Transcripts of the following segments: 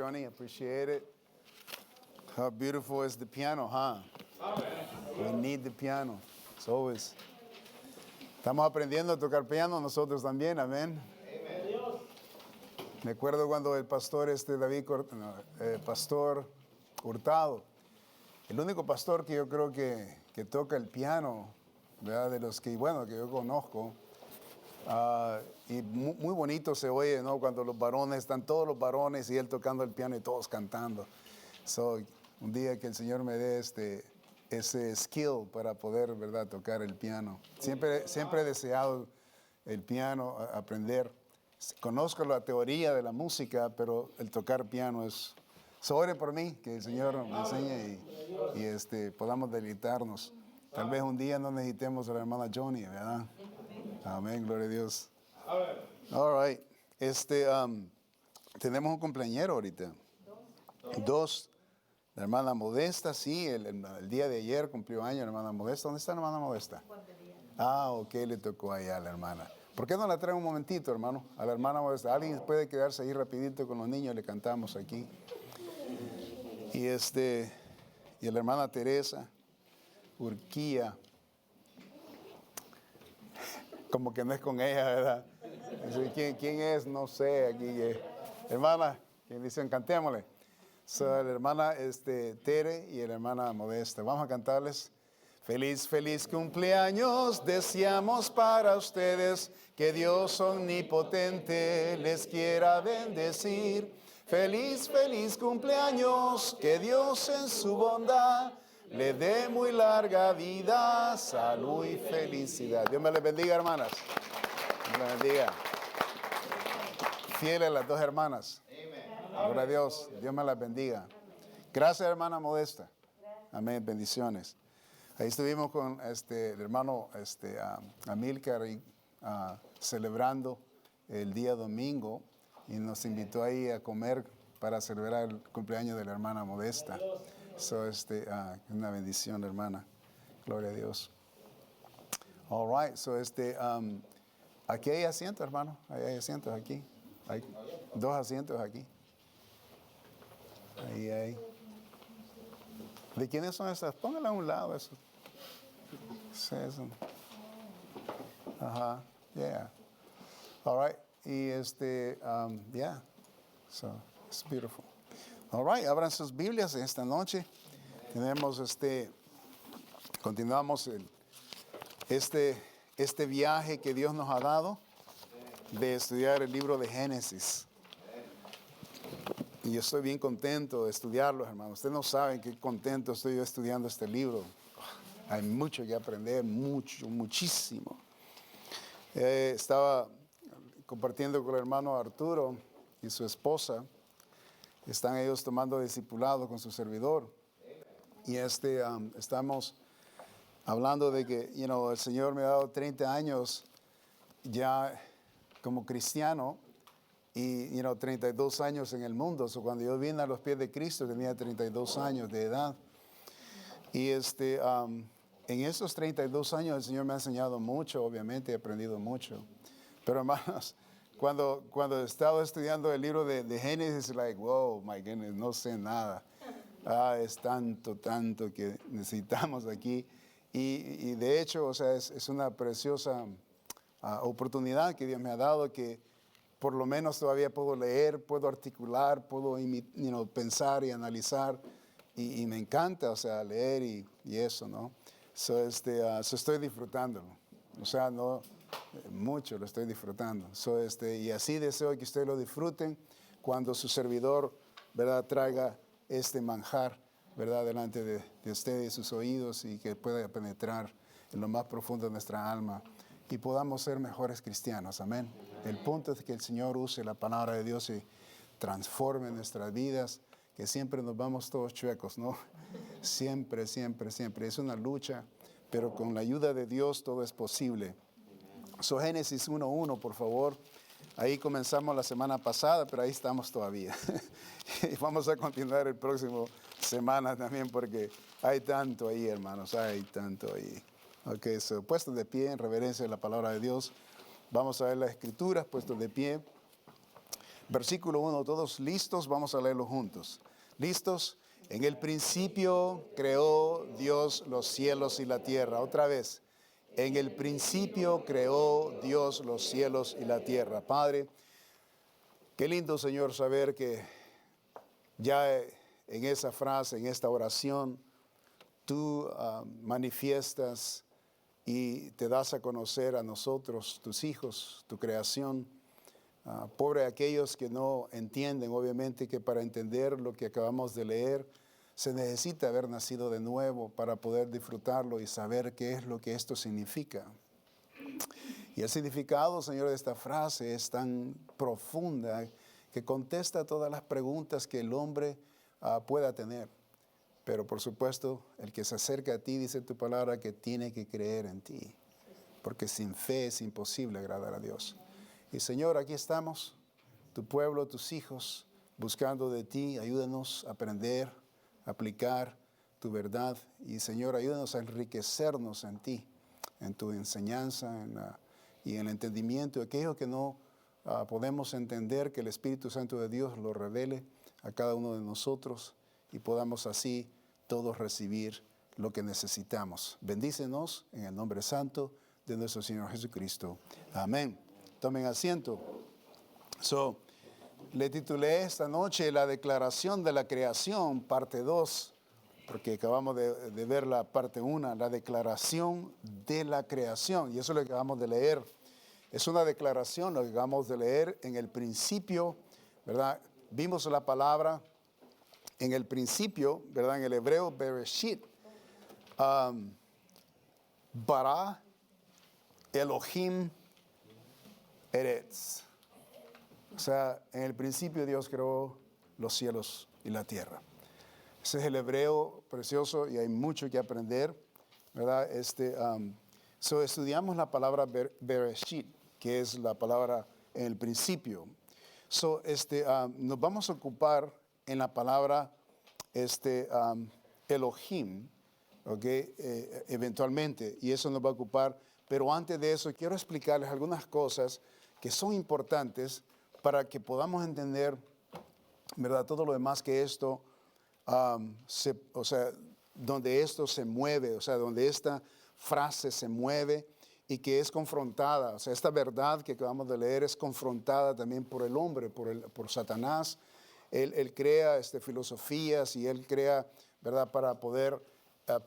Johnny. Appreciate it. How beautiful is the piano, huh? We need the piano. It's always. Estamos aprendiendo a tocar piano nosotros también, amén. Me acuerdo cuando el pastor pastor Hurtado, el único pastor que yo creo que toca el piano, ¿verdad? De los que, bueno, que yo conozco. Y muy bonito se oye, ¿no? Cuando los varones, están todos los varones y él tocando el piano y todos cantando. Un día que el Señor me dé ese skill para poder, ¿verdad?, tocar el piano. Siempre he deseado el piano, aprender. Conozco la teoría de la música, pero el tocar piano es... Ore por mí, que el Señor me enseñe y podamos deleitarnos. Tal vez un día no necesitemos a la hermana Johnny, ¿verdad? Amén, gloria a Dios. All right. Tenemos un cumpleañero ahorita. Dos. La hermana Modesta, sí, el día de ayer cumplió años la hermana Modesta. ¿Dónde está la hermana Modesta? Ok, le tocó allá a la hermana. ¿Por qué no la trae un momentito, hermano? A la hermana Modesta. ¿Alguien puede quedarse ahí rapidito con los niños? Le cantamos aquí. Y a la hermana Teresa Urquía. Como que no es con ella, ¿verdad? ¿Quién es? No sé. Aquí, hermana, que dicen, cantémosle. La hermana Tere y la hermana Modesta. Vamos a cantarles. Feliz, feliz cumpleaños deseamos para ustedes, que Dios omnipotente les quiera bendecir. Feliz, feliz cumpleaños, que Dios en su bondad le dé muy larga vida, salud y felicidad. Dios me les bendiga, hermanas. Dios me les bendiga. Fieles las dos hermanas. Gloria a Dios. Dios me las bendiga. Gracias, hermana Modesta. Amén. Bendiciones. Ahí estuvimos con el hermano Amílcar celebrando el día domingo y nos invitó ahí a comer para celebrar el cumpleaños de la hermana Modesta. Una bendición, hermana. Gloria a Dios. All right. Aquí hay asientos, hermano. Hay asientos aquí. Hay 2 asientos aquí. Ahí. ¿De quiénes son esas? Póngala a un lado eso. Sí, eso. Ajá. Yeah. All right. Y yeah. So, it's beautiful. All right. Abran sus Biblias esta noche. Tenemos continuamos este viaje que Dios nos ha dado de estudiar el libro de Génesis. Y yo estoy bien contento de estudiarlo, hermano. Ustedes no saben qué contento estoy yo estudiando este libro. Hay mucho que aprender, muchísimo. Estaba compartiendo con el hermano Arturo y su esposa. Están ellos tomando discipulado con su servidor. Y estamos hablando de que, el Señor me ha dado 30 años ya como cristiano. Y 32 años en el mundo. Cuando yo vine a los pies de Cristo tenía 32 años de edad. Y en esos 32 años el Señor me ha enseñado mucho, obviamente he aprendido mucho. Pero hermanos, cuando he estado estudiando el libro de Génesis, wow, my goodness, no sé nada. Es tanto que necesitamos aquí. Y de hecho, es una preciosa oportunidad que Dios me ha dado, que por lo menos todavía puedo leer, puedo articular, puedo pensar y analizar. Y me encanta, leer y eso, ¿no? Estoy disfrutándolo. Mucho lo estoy disfrutando. Y así deseo que ustedes lo disfruten cuando su servidor, ¿verdad?, traiga este manjar, ¿verdad?, delante de ustedes y sus oídos, y que pueda penetrar en lo más profundo de nuestra alma y podamos ser mejores cristianos. Amén. El punto es que el Señor use la palabra de Dios y transforme nuestras vidas, que siempre nos vamos todos chuecos, ¿no? Siempre. Es una lucha, pero con la ayuda de Dios todo es posible. Génesis 1:1, por favor. Ahí comenzamos la semana pasada, pero ahí estamos todavía. Y vamos a continuar el próximo semana también, porque hay tanto ahí, hermanos, hay tanto ahí. Ok, puestos de pie en reverencia de la palabra de Dios. Vamos a ver las escrituras, puestos de pie. Versículo 1, todos listos, vamos a leerlo juntos. ¿Listos? En el principio creó Dios los cielos y la tierra. Otra vez. En el principio creó Dios los cielos y la tierra. Padre, qué lindo, Señor, saber que ya en esa frase, en esta oración, tú manifiestas y te das a conocer a nosotros, tus hijos, tu creación. Pobre aquellos que no entienden, obviamente, que para entender lo que acabamos de leer, se necesita haber nacido de nuevo para poder disfrutarlo y saber qué es lo que esto significa. Y el significado, Señor, de esta frase es tan profunda que contesta todas las preguntas que el hombre pueda tener. Pero por supuesto, el que se acerca a ti, dice tu palabra, que tiene que creer en ti. Porque sin fe es imposible agradar a Dios. Y Señor, aquí estamos, tu pueblo, tus hijos, buscando de ti. Ayúdanos a aprender, a aplicar tu verdad. Y Señor, ayúdanos a enriquecernos en ti, en tu enseñanza y en el entendimiento de aquello que no podemos entender, que el Espíritu Santo de Dios lo revele a cada uno de nosotros y podamos así todos recibir lo que necesitamos. Bendícenos en el nombre santo de nuestro Señor Jesucristo. Amén. Tomen asiento. Le titulé esta noche La declaración de la creación, parte 2, porque acabamos de ver la parte 1, la declaración de la creación, y eso es lo que acabamos de leer. Es una declaración, lo que acabamos de leer en el principio, ¿verdad? Vimos la palabra en el principio, ¿verdad? En el hebreo, Bereshit, Bara, Elohim, Eretz. O sea, en el principio Dios creó los cielos y la tierra. Ese es el hebreo precioso y hay mucho que aprender, ¿verdad? Estudiamos la palabra Bereshit, que es la palabra en el principio. Nos vamos a ocupar en la palabra Elohim, ¿okay? Eventualmente, y eso nos va a ocupar. Pero antes de eso, quiero explicarles algunas cosas que son importantes para que podamos entender, ¿verdad? Todo lo demás que esto, donde esto se mueve, o sea, donde esta frase se mueve y que es confrontada. O sea, esta verdad que acabamos de leer es confrontada también por el hombre, por Satanás. Él crea filosofías y él crea, ¿verdad?, para poder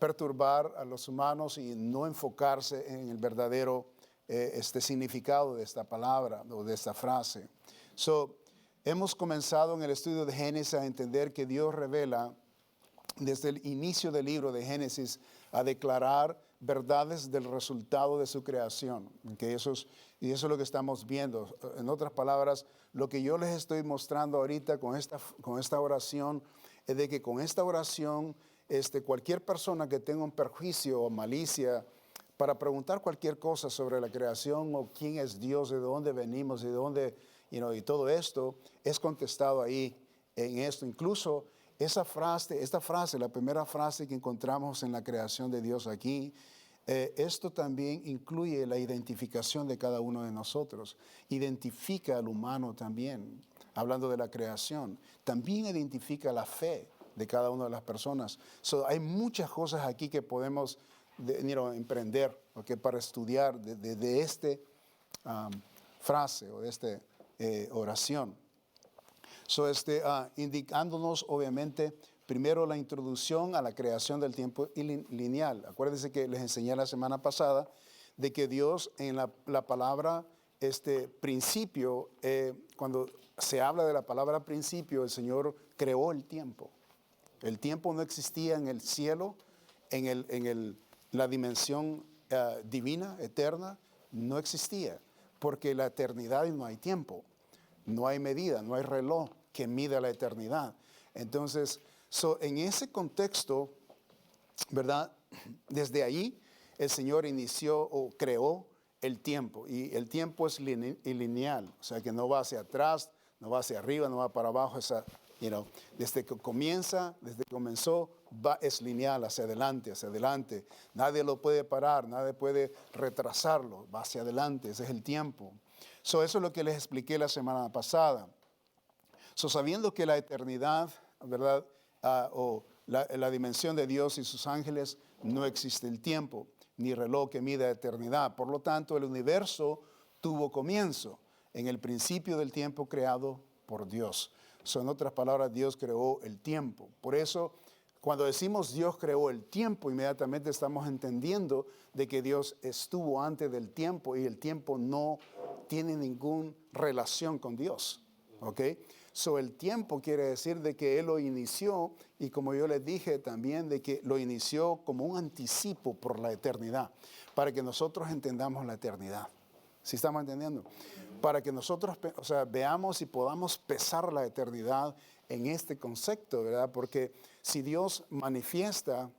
perturbar a los humanos y no enfocarse en el verdadero significado de esta palabra o de esta frase. Hemos comenzado en el estudio de Génesis a entender que Dios revela desde el inicio del libro de Génesis a declarar verdades del resultado de su creación. Y eso es lo que estamos viendo. En otras palabras, lo que yo les estoy mostrando ahorita con esta oración es de que con esta oración cualquier persona que tenga un perjuicio o malicia para preguntar cualquier cosa sobre la creación o quién es Dios, de dónde venimos, de dónde, y todo esto es contestado ahí en esto. Incluso esta frase, la primera frase que encontramos en la creación de Dios aquí, esto también incluye la identificación de cada uno de nosotros. Identifica al humano también, hablando de la creación. También identifica la fe de cada una de las personas. Hay muchas cosas aquí que podemos emprender, ¿okay?, para estudiar de esta frase o de esta oración. Indicándonos, obviamente, primero la introducción a la creación del tiempo lineal. Acuérdense que les enseñé la semana pasada de que Dios en la palabra principio, cuando se habla de la palabra principio, el Señor creó el tiempo. El tiempo no existía en el cielo, en la dimensión divina, eterna, no existía, porque la eternidad no hay tiempo, no hay medida, no hay reloj que mida la eternidad. Entonces, en ese contexto, ¿verdad? Desde ahí el Señor inició o creó el tiempo, y el tiempo es lineal, o sea que no va hacia atrás, no va hacia arriba, no va para abajo, desde que comenzó, es lineal, hacia adelante. Nadie lo puede parar, nadie puede retrasarlo, va hacia adelante, ese es el tiempo. Eso es lo que les expliqué la semana pasada. So, sabiendo que la eternidad, ¿verdad? O la dimensión de Dios y sus ángeles, no existe el tiempo, ni reloj que mida eternidad. Por lo tanto, el universo tuvo comienzo en el principio del tiempo creado por Dios. So, en otras palabras, Dios creó el tiempo. Por eso, cuando decimos Dios creó el tiempo, inmediatamente estamos entendiendo de que Dios estuvo antes del tiempo y el tiempo no tiene ninguna relación con Dios. ¿Ok? So, el tiempo quiere decir de que Él lo inició, y como yo les dije también, de que lo inició como un anticipo por la eternidad, para que nosotros entendamos la eternidad. ¿Sí estamos entendiendo? Para que nosotros, o sea, veamos y podamos pesar la eternidad en este concepto, ¿verdad? Porque si Dios manifiesta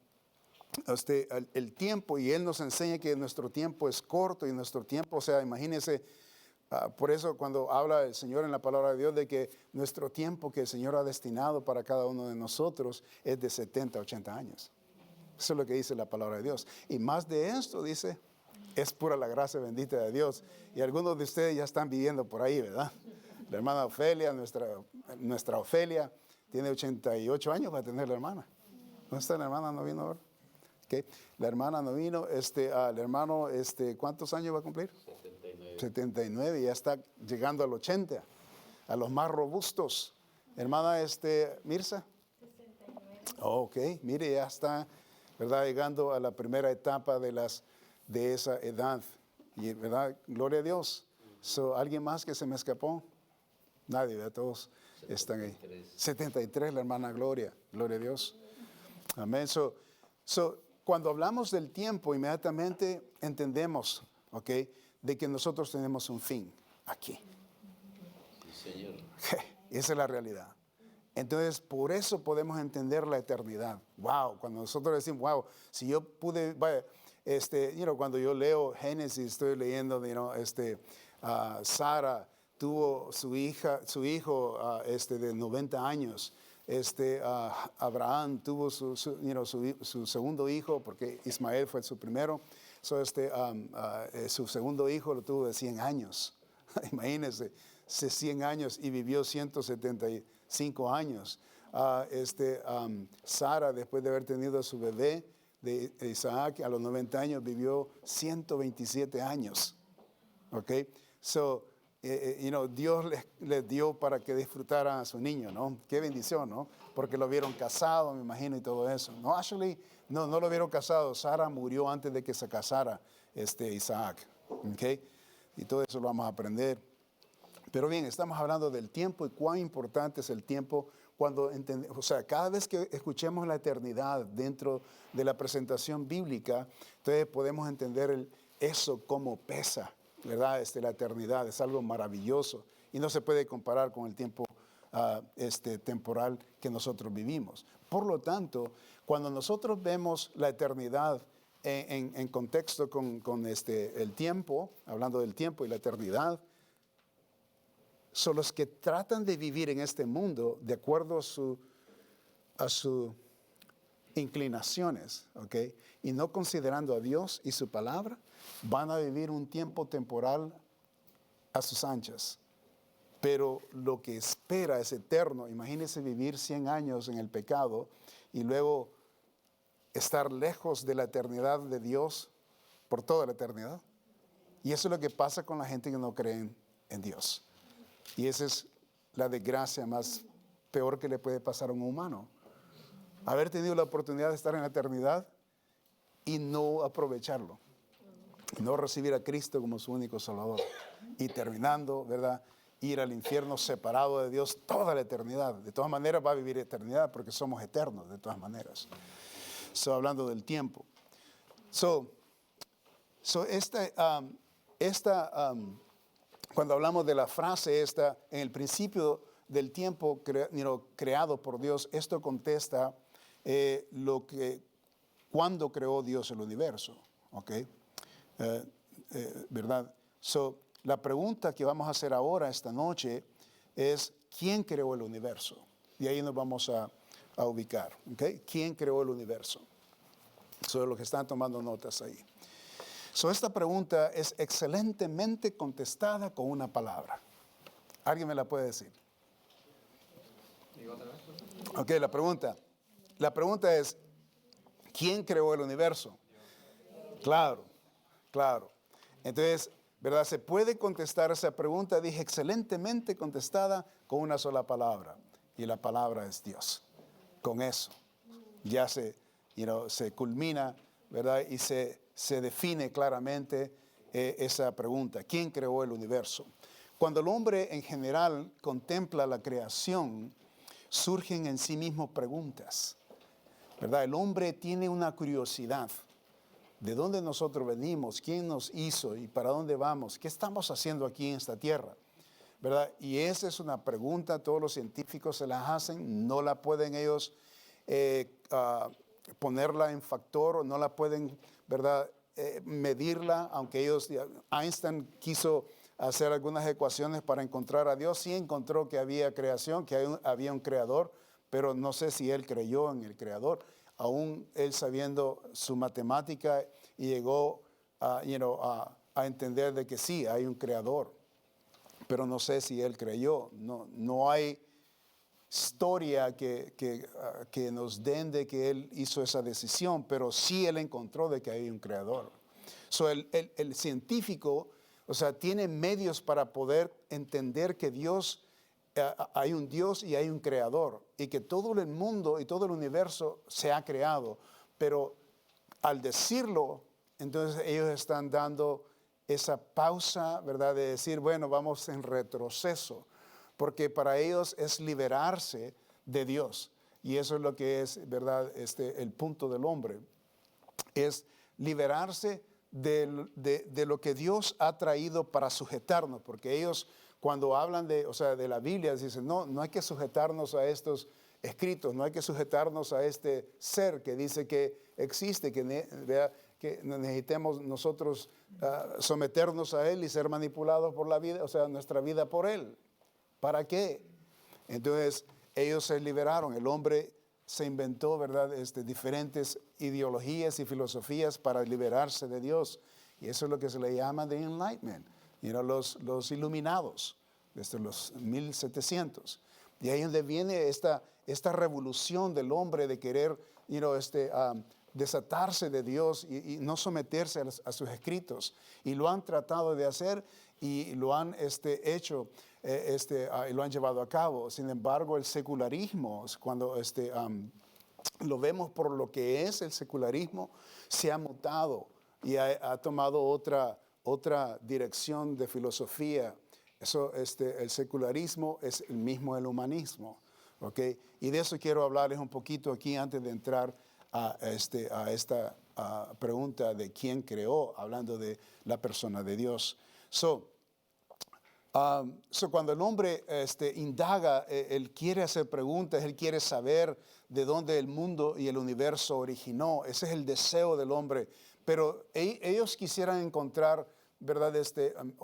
el tiempo y Él nos enseña que nuestro tiempo es corto y nuestro tiempo, o sea, imagínense, por eso cuando habla el Señor en la palabra de Dios de que nuestro tiempo que el Señor ha destinado para cada uno de nosotros es de 70 a 80 años. Eso es lo que dice la palabra de Dios. Y más de esto, dice, es pura la gracia bendita de Dios. Y algunos de ustedes ya están viviendo por ahí, ¿verdad? La hermana Ofelia, nuestra Ofelia, tiene 88 años, va a tener la hermana. ¿Dónde está la hermana? ¿No vino ahora? Okay. La hermana no vino. El hermano, ¿cuántos años va a cumplir? 79, ya está llegando al 80, a los más robustos. Hermana Mirza. 69. Ok, mire, ya está, ¿verdad? Llegando a la primera etapa de esa edad. Y, ¿verdad? Gloria a Dios. So, ¿alguien más que se me escapó? Nadie, ¿verdad? Todos 73. Están ahí. 73, la hermana Gloria. Gloria a Dios. Amén. So, cuando hablamos del tiempo, inmediatamente entendemos, ¿ok?, de que nosotros tenemos un fin aquí. Sí, Señor. Esa es la realidad. Entonces, por eso podemos entender la eternidad. Wow, cuando nosotros decimos, wow, si yo pude, vaya, cuando yo leo Génesis, estoy leyendo, Sara tuvo su hijo de 90 años. Abraham tuvo su segundo hijo, porque Ismael fue su primero. So, su segundo hijo lo tuvo de 100 años. Imagínense, 100 años y vivió 175 años. Sara, después de haber tenido a su bebé de Isaac, a los 90 años vivió 127 años. ¿Ok? So, Dios les dio para que disfrutaran a su niño, ¿no? Qué bendición, ¿no? Porque lo vieron casado, me imagino, y todo eso. No, actually, no lo vieron casado. Sara murió antes de que se casara Isaac, ¿ok? Y todo eso lo vamos a aprender. Pero bien, estamos hablando del tiempo y cuán importante es el tiempo cuando entendemos, o sea, cada vez que escuchemos la eternidad dentro de la presentación bíblica, entonces podemos entender eso cómo pesa, ¿verdad? La eternidad es algo maravilloso y no se puede comparar con el tiempo temporal que nosotros vivimos. Por lo tanto, cuando nosotros vemos la eternidad en contexto con el tiempo, hablando del tiempo y la eternidad, son los que tratan de vivir en este mundo de acuerdo a sus inclinaciones, ¿ok? Y no considerando a Dios y su palabra, van a vivir un tiempo temporal a sus anchas. Pero lo que espera es eterno. Imagínense vivir 100 años en el pecado y luego estar lejos de la eternidad de Dios por toda la eternidad. Y eso es lo que pasa con la gente que no cree en Dios. Y esa es la desgracia más peor que le puede pasar a un humano. Haber tenido la oportunidad de estar en la eternidad y no aprovecharlo. No recibir a Cristo como su único Salvador. Y terminando, ¿verdad?, ir al infierno separado de Dios toda la eternidad. De todas maneras va a vivir eternidad porque somos eternos, de todas maneras. Hablando del tiempo. Cuando hablamos de la frase esta, en el principio del tiempo creado por Dios, esto contesta cuándo creó Dios el universo, ¿ok? ¿Verdad? La pregunta que vamos a hacer ahora, esta noche, es ¿quién creó el universo? Y ahí nos vamos a ubicar, ¿ok? ¿Quién creó el universo? Los que están tomando notas ahí. Esta pregunta es excelentemente contestada con una palabra. ¿Alguien me la puede decir? Ok, la pregunta es, ¿quién creó el universo? Claro, claro. Entonces, ¿verdad? Se puede contestar esa pregunta, dije, excelentemente contestada con una sola palabra. Y la palabra es Dios. Con eso ya se culmina, ¿verdad? Y se define claramente esa pregunta. ¿Quién creó el universo? Cuando el hombre en general contempla la creación, surgen en sí mismo preguntas, ¿verdad? El hombre tiene una curiosidad. ¿De dónde nosotros venimos? ¿Quién nos hizo? ¿Y para dónde vamos? ¿Qué estamos haciendo aquí en esta tierra? ¿Verdad? Y esa es una pregunta, todos los científicos se las hacen, no la pueden ellos ponerla en factor, o no la pueden, ¿verdad? Medirla, aunque Einstein quiso hacer algunas ecuaciones para encontrar a Dios, sí encontró que había creación, que había un creador, pero no sé si él creyó en el creador, aún él sabiendo su matemática, y llegó a entender de que sí, hay un creador, pero no sé si él creyó. No hay historia que nos den de que él hizo esa decisión, pero sí él encontró de que hay un creador. So, el científico, o sea, tiene medios para poder entender que hay un Dios y hay un creador, y que todo el mundo y todo el universo se ha creado, pero al decirlo, entonces ellos están dando esa pausa, ¿verdad? De decir, bueno, vamos en retroceso, porque para ellos es liberarse de Dios. Y eso es lo que es, ¿verdad? El punto del hombre, es liberarse de lo que Dios ha traído para sujetarnos, porque ellos cuando hablan de la Biblia dicen, no hay que sujetarnos a estos escritos, no hay que sujetarnos a este ser que dice que existe, que necesitemos nosotros someternos a él y ser manipulados por la vida, nuestra vida por él. ¿Para qué? Entonces ellos se liberaron, el hombre se inventó, ¿verdad? Diferentes ideologías y filosofías para liberarse de Dios. Y eso es lo que se le llama the Enlightenment, los iluminados, desde los 1700. Y ahí es donde viene esta revolución del hombre de querer desatarse de Dios y no someterse a sus escritos. Y lo han tratado de hacer y lo han hecho y lo han llevado a cabo. Sin embargo, el secularismo, cuando lo vemos por lo que es el secularismo, se ha mutado y ha tomado otra dirección de filosofía. El secularismo es el mismo el humanismo, ¿ok? Y de eso quiero hablarles un poquito aquí antes de entrar a esta pregunta de quién creó, hablando de la persona de Dios. Cuando el hombre indaga, él quiere hacer preguntas, él quiere saber de dónde el mundo y el universo originó. Ese es el deseo del hombre. Pero ellos quisieran encontrar, ¿verdad?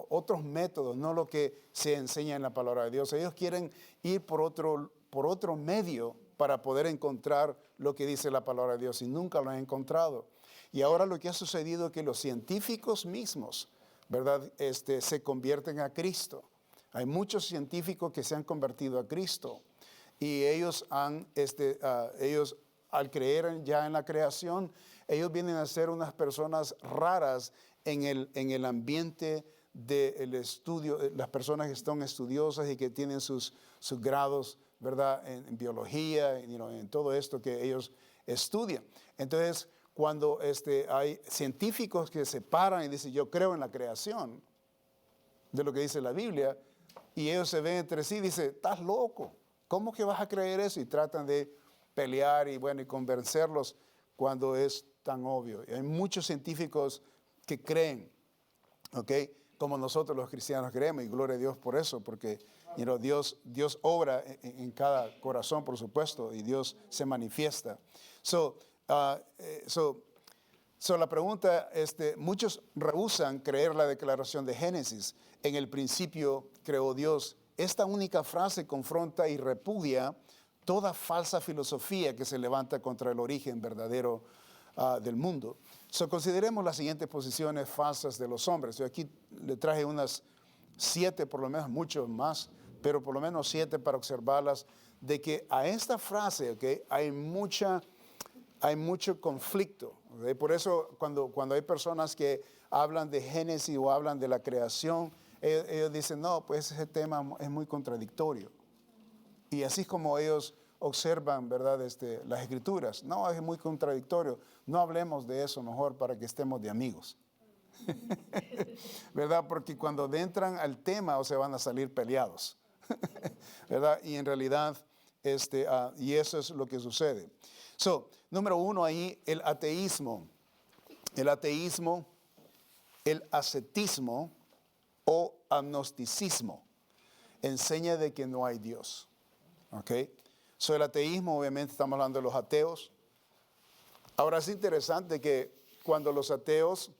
Otros métodos, no lo que se enseña en la palabra de Dios. Ellos quieren ir por otro medio para poder encontrar lo que dice la palabra de Dios, y nunca lo han encontrado. Y ahora lo que ha sucedido es que los científicos mismos, ¿verdad? Se convierten a Cristo. Hay muchos científicos que se han convertido a Cristo, y ellos al creer ya en la creación, ellos vienen a ser unas personas raras en el ambiente del estudio, las personas que son estudiosas y que tienen sus grados, ¿verdad? En biología, en todo esto que ellos estudian. Entonces, cuando hay científicos que se paran y dicen, yo creo en la creación, de lo que dice la Biblia, y ellos se ven entre sí y dicen, estás loco, ¿cómo que vas a creer eso? Y tratan de pelear y convencerlos cuando es tan obvio. Y hay muchos científicos que creen, ¿ok? Como nosotros los cristianos creemos, y gloria a Dios por eso, porque Dios obra en cada corazón, por supuesto, y Dios se manifiesta. La pregunta, muchos rehúsan creer la declaración de Génesis. En el principio creó Dios. Esta única frase confronta y repudia toda falsa filosofía que se levanta contra el origen verdadero del mundo. Consideremos las siguientes posiciones falsas de los hombres. Yo aquí le traje unas 7, por lo menos muchos más, pero por lo menos 7 para observarlas, de que a esta frase, ¿okay?, hay mucho conflicto. ¿Okay? Por eso cuando hay personas que hablan de Génesis o hablan de la creación, ellos dicen, no, pues ese tema es muy contradictorio. Y así es como ellos observan, ¿verdad?, las escrituras. No, es muy contradictorio. No hablemos de eso mejor para que estemos de amigos. ¿Verdad? Porque cuando entran al tema, o se van a salir peleados. ¿Verdad? Y en realidad, y eso es lo que sucede. Número 1 ahí, el ateísmo. El ateísmo, el ascetismo o agnosticismo enseña de que no hay Dios. ¿Ok? El ateísmo, obviamente estamos hablando de los ateos. Ahora es interesante que cuando los ateos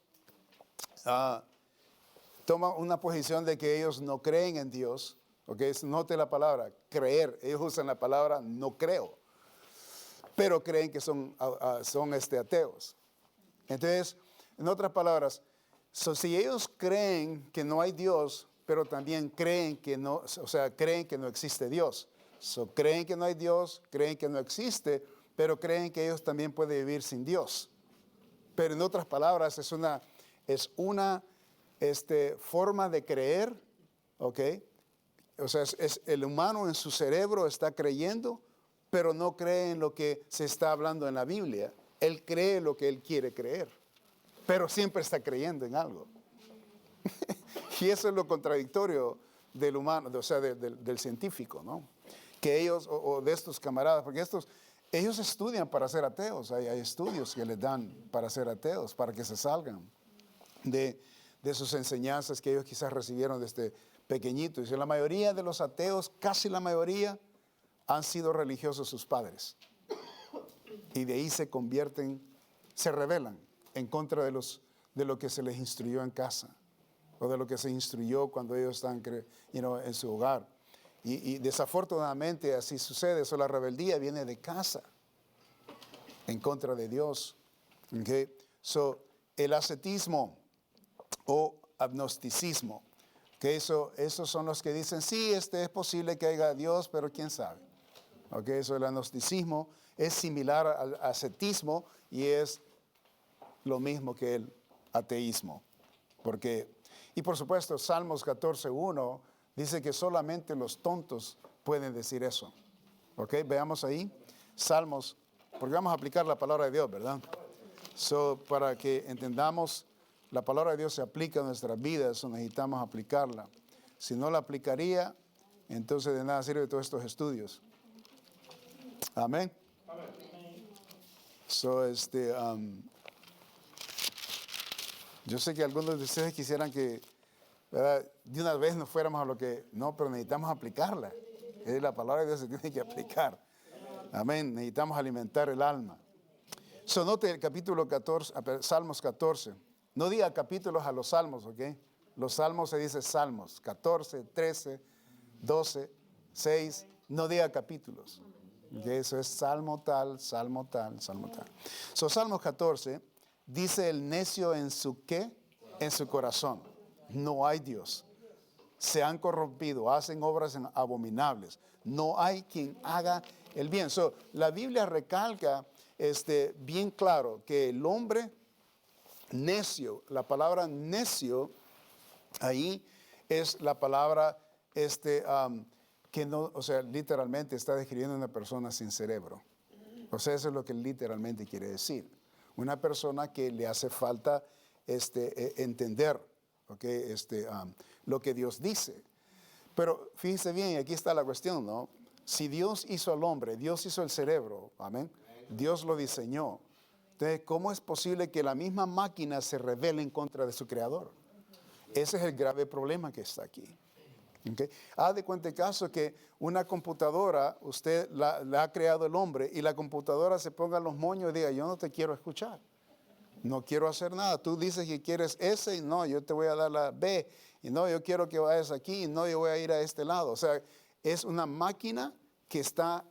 toman una posición de que ellos no creen en Dios, ¿ok? Note la palabra, creer. Ellos usan la palabra no creo, pero creen que son ateos. Entonces, en otras palabras, si ellos creen que no hay Dios, pero también creen que no existe Dios. Creen que no hay Dios, creen que no existe, pero creen que ellos también pueden vivir sin Dios. Pero en otras palabras, es una forma de creer, ¿ok? O sea, el humano en su cerebro está creyendo, pero no cree en lo que se está hablando en la Biblia. Él cree lo que él quiere creer, pero siempre está creyendo en algo. Y eso es lo contradictorio del humano, o sea, del científico, ¿no? Que ellos, o de estos camaradas, porque ellos estudian para ser ateos. Hay estudios que les dan para ser ateos, para que se salgan de sus enseñanzas que ellos quizás recibieron desde pequeñitos. Y la mayoría de los ateos, casi la mayoría, han sido religiosos sus padres. Y de ahí se rebelan en contra de lo que se les instruyó en casa, o de lo que se instruyó cuando ellos están en su hogar. Y desafortunadamente así sucede. La rebeldía viene de casa, en contra de Dios. Okay? El ascetismo o agnosticismo, que esos son los que dicen, sí, es posible que haya Dios, pero quién sabe. Okay? El agnosticismo es similar al ascetismo y es lo mismo que el ateísmo. Y por supuesto, Salmos 14:1 dice que solamente los tontos pueden decir eso. ¿Ok? Veamos ahí. Salmos, porque vamos a aplicar la palabra de Dios, ¿verdad? Para que entendamos, la palabra de Dios se aplica a nuestras vidas, necesitamos aplicarla. Si no la aplicaría, entonces de nada sirve todos estos estudios. Amén. Yo sé que algunos de ustedes quisieran que, ¿verdad?, de una vez nos fuéramos a lo que, no, pero necesitamos aplicarla. La palabra de Dios se tiene que aplicar. Amén. Necesitamos alimentar el alma. Note el capítulo 14, Salmos 14. No diga capítulos a los salmos, ¿ok? Los salmos se dice salmos, 14, 13, 12, 6. No diga capítulos. ¿Okay? Eso es salmo tal, salmo tal, salmo tal. Salmos 14 dice el necio en su ¿qué? En su corazón. No hay Dios. Se han corrompido, hacen obras abominables. No hay quien haga el bien. La Biblia recalca bien claro que el hombre necio, la palabra necio ahí es la palabra que no, o sea, literalmente está describiendo a una persona sin cerebro. O sea, eso es lo que literalmente quiere decir. Una persona que le hace falta entender, ¿okay? Lo que Dios dice. Pero fíjense bien, aquí está la cuestión, ¿no? Si Dios hizo al hombre, Dios hizo el cerebro, amén. Dios lo diseñó. Entonces, ¿cómo es posible que la misma máquina se rebele en contra de su creador? Ese es el grave problema que está aquí. Okay. Haz de cuenta el caso que una computadora, usted la ha creado el hombre y la computadora se ponga los moños y diga, yo no te quiero escuchar, no quiero hacer nada. Tú dices que quieres S y no, yo te voy a dar la B. Y no, yo quiero que vayas aquí y no, yo voy a ir a este lado. O sea, es una máquina que está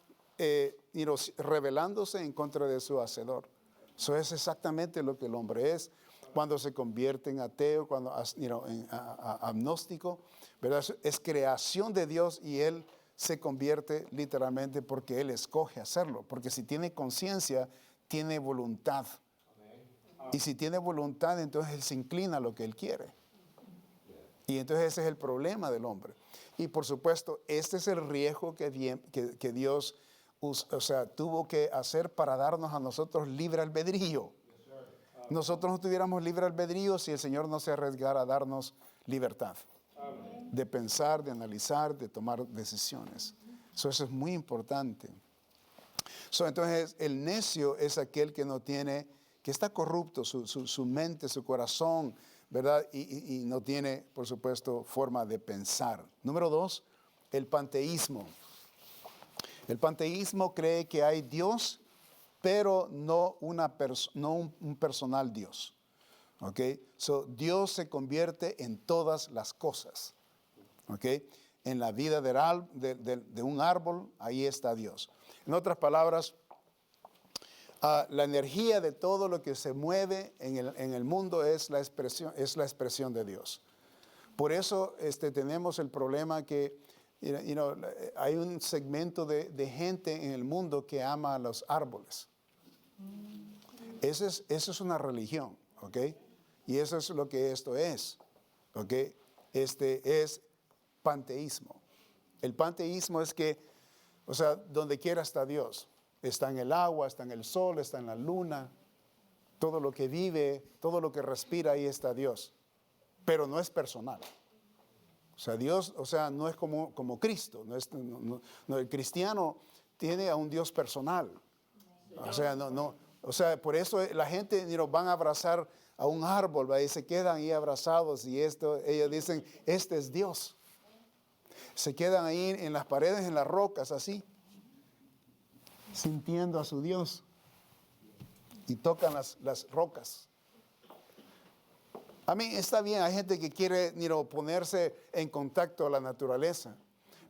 rebelándose en contra de su hacedor. Eso es exactamente lo que el hombre es. cuando se convierte en ateo, cuando agnóstico, ¿verdad? Es creación de Dios y Él se convierte literalmente porque Él escoge hacerlo. Porque si tiene conciencia, tiene voluntad. Y si tiene voluntad, entonces Él se inclina a lo que Él quiere. Y entonces ese es el problema del hombre. Y por supuesto, este es el riesgo que Dios tuvo que hacer para darnos a nosotros libre albedrío. Nosotros no tuviéramos libre albedrío si el Señor no se arriesgara a darnos libertad. De pensar, de analizar, de tomar decisiones. Eso es muy importante. Entonces, el necio es aquel que no tiene, que está corrupto, su mente, su corazón, ¿verdad? Y no tiene, por supuesto, forma de pensar. Número 2, el panteísmo. El panteísmo cree que hay Dios, pero no un personal Dios. ¿Ok? Dios se convierte en todas las cosas. ¿Ok? En la vida de un árbol, ahí está Dios. En otras palabras, la energía de todo lo que se mueve en el mundo es la expresión de Dios. Por eso tenemos el problema que hay un segmento de gente en el mundo que ama a los árboles. Eso es una religión, ¿ok? Y eso es lo que esto es, ¿ok? Es panteísmo. El panteísmo es que, donde quiera está Dios. Está en el agua, está en el sol, está en la luna. Todo lo que vive, todo lo que respira, ahí está Dios. Pero no es personal. Dios, no es como Cristo. El cristiano tiene a un Dios personal. Por eso la gente van a abrazar a un árbol, ¿va? Y se quedan ahí abrazados y ellos dicen, este es Dios. Se quedan ahí en las paredes, en las rocas, así, sintiendo a su Dios. Y tocan las rocas. A mí está bien, hay gente que quiere ponerse en contacto a la naturaleza,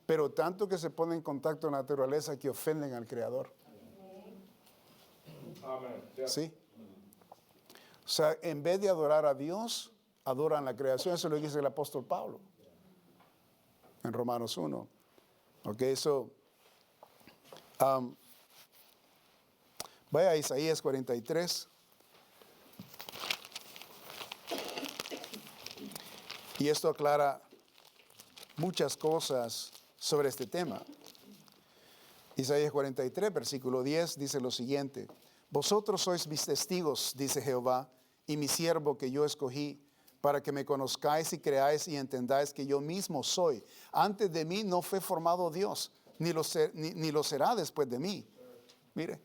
pero tanto que se pone en contacto a la naturaleza que ofenden al Creador. ¿Sí? En vez de adorar a Dios, adoran la creación. Eso es lo que dice el apóstol Pablo en Romanos 1. Ok, vaya a Isaías 43. Y esto aclara muchas cosas sobre este tema. Isaías 43, versículo 10, dice lo siguiente. Vosotros sois mis testigos, dice Jehová, y mi siervo que yo escogí, para que me conozcáis y creáis y entendáis que yo mismo soy. Antes de mí no fue formado Dios, ni lo será después de mí. Mire,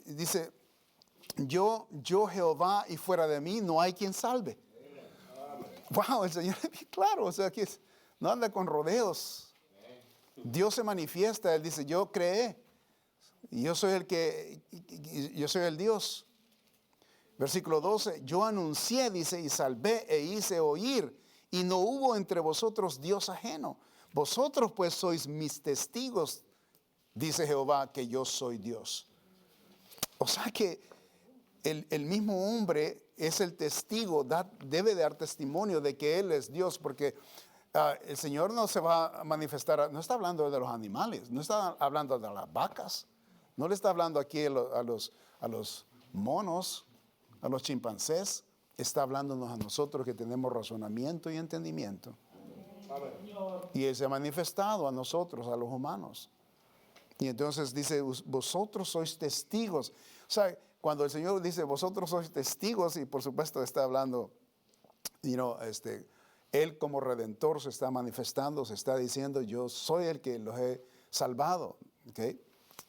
dice, yo Jehová y fuera de mí no hay quien salve. Wow, el Señor es bien claro, que no anda con rodeos. Dios se manifiesta, Él dice, yo creé. Y yo soy el Dios. Versículo 12, yo anuncié, dice, y salvé e hice oír, y no hubo entre vosotros Dios ajeno. Vosotros pues sois mis testigos, dice Jehová, que yo soy Dios. Que el mismo hombre es el testigo, debe dar testimonio de que Él es Dios, porque el Señor no se va a manifestar, no está hablando de los animales, no está hablando de las vacas, no le está hablando aquí a los monos, a los chimpancés, está hablándonos a nosotros que tenemos razonamiento y entendimiento. Y Él se ha manifestado a nosotros, a los humanos. Y entonces dice, vosotros sois testigos. Cuando el Señor dice, vosotros sois testigos, y por supuesto está hablando, Él como Redentor se está manifestando, se está diciendo, yo soy el que los he salvado. ¿Okay?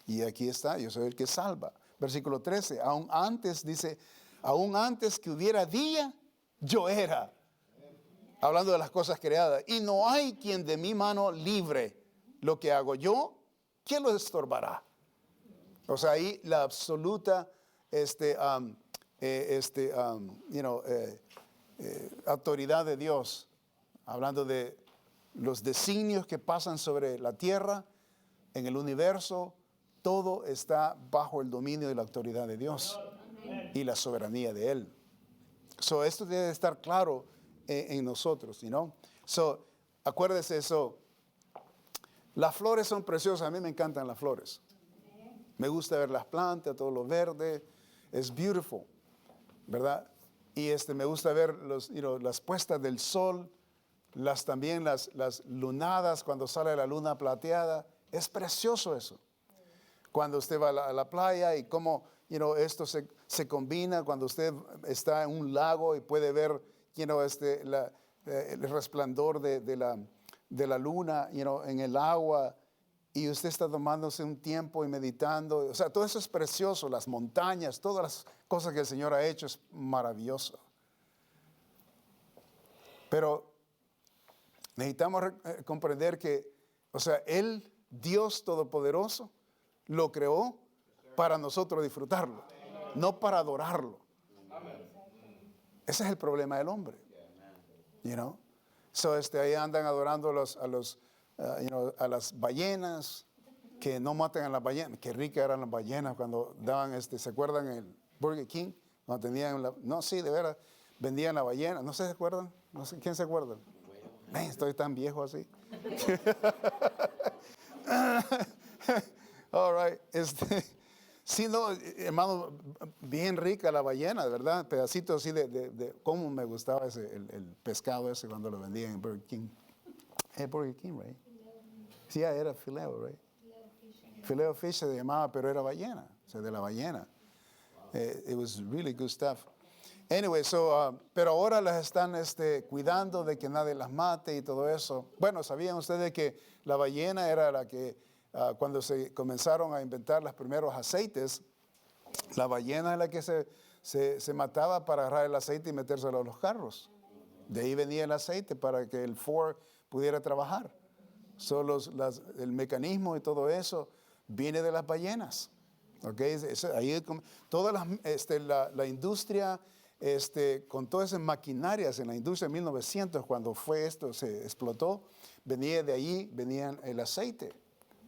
Y aquí está, yo soy el que salva. Versículo 13, aún antes que hubiera día, yo era. Hablando de las cosas creadas. Y no hay quien de mi mano libre lo que hago yo, ¿quién lo estorbará? Ahí la absoluta autoridad de Dios, hablando de los designios que pasan sobre la tierra, en el universo, todo está bajo el dominio y la autoridad de Dios. y la soberanía de Él. So, esto debe estar claro en nosotros, you know? So, acuérdese eso. Las flores son preciosas. A mí me encantan las flores. Me gusta ver las plantas, todo lo verde. Es beautiful, ¿verdad? Y me gusta ver las puestas del sol, también las lunadas cuando sale la luna plateada. Es precioso eso. Cuando usted va a la playa y cómo esto se combina, cuando usted está en un lago y puede ver el resplandor de la luna en el agua, y usted está tomándose un tiempo y meditando. O sea, todo eso es precioso, las montañas, todas las cosas que el Señor ha hecho es maravilloso. Pero necesitamos comprender que, o sea, Él, Dios Todopoderoso, lo creó para nosotros disfrutarlo, no para adorarlo. Ese es el problema del hombre. You know? So, ahí andan adorando a las ballenas, que no maten a las ballenas. Qué ricas eran las ballenas cuando daban, ¿se acuerdan el Burger King? Cuando tenían no, sí, de veras, vendían la ballena. ¿No se acuerdan? No sé, ¿quién se acuerda? Estoy tan viejo así. All right. Sí, no, hermano, bien rica la ballena, ¿verdad? Pedacitos así de cómo me gustaba el pescado ese cuando lo vendían en Burger King. Burger King, right? Sí, era fileo, right? Fileo fish se llamaba, pero era ballena, o sea, de la ballena. It was really good stuff. Anyway, pero ahora las están cuidando de que nadie las mate y todo eso. Bueno, ¿sabían ustedes que la ballena era la que, cuando se comenzaron a inventar los primeros aceites, la ballena es la que se mataba para agarrar el aceite y metérselo a los carros? De ahí venía el aceite para que el Ford pudiera trabajar. El mecanismo y todo eso viene de las ballenas. Okay, ahí toda la industria, con todas esas maquinarias en la industria de 1900, cuando se explotó, venía de allí, venía el aceite,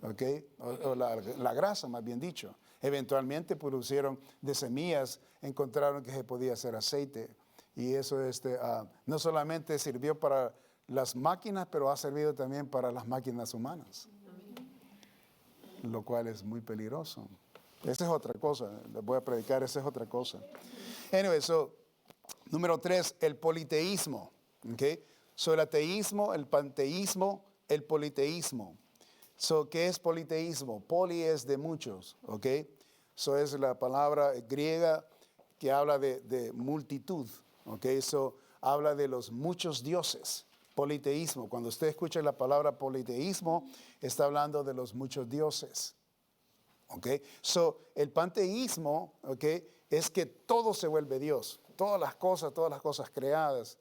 okay, o la grasa, más bien dicho. Eventualmente producieron de semillas, encontraron que se podía hacer aceite, y eso no solamente sirvió para las máquinas, pero ha servido también para las máquinas humanas, lo cual es muy peligroso. Esa es otra cosa, les voy a predicar, esa es otra cosa. Anyway, número 3, el politeísmo. Okay? El ateísmo, el panteísmo, el politeísmo. ¿Qué es politeísmo? Poli es de muchos, ¿ok? Es la palabra griega que habla de multitud, ¿ok? Habla de los muchos dioses. Politeísmo. Cuando usted escucha la palabra politeísmo, está hablando de los muchos dioses. Okay. El panteísmo, okay, es que todo se vuelve Dios. Todas las cosas creadas,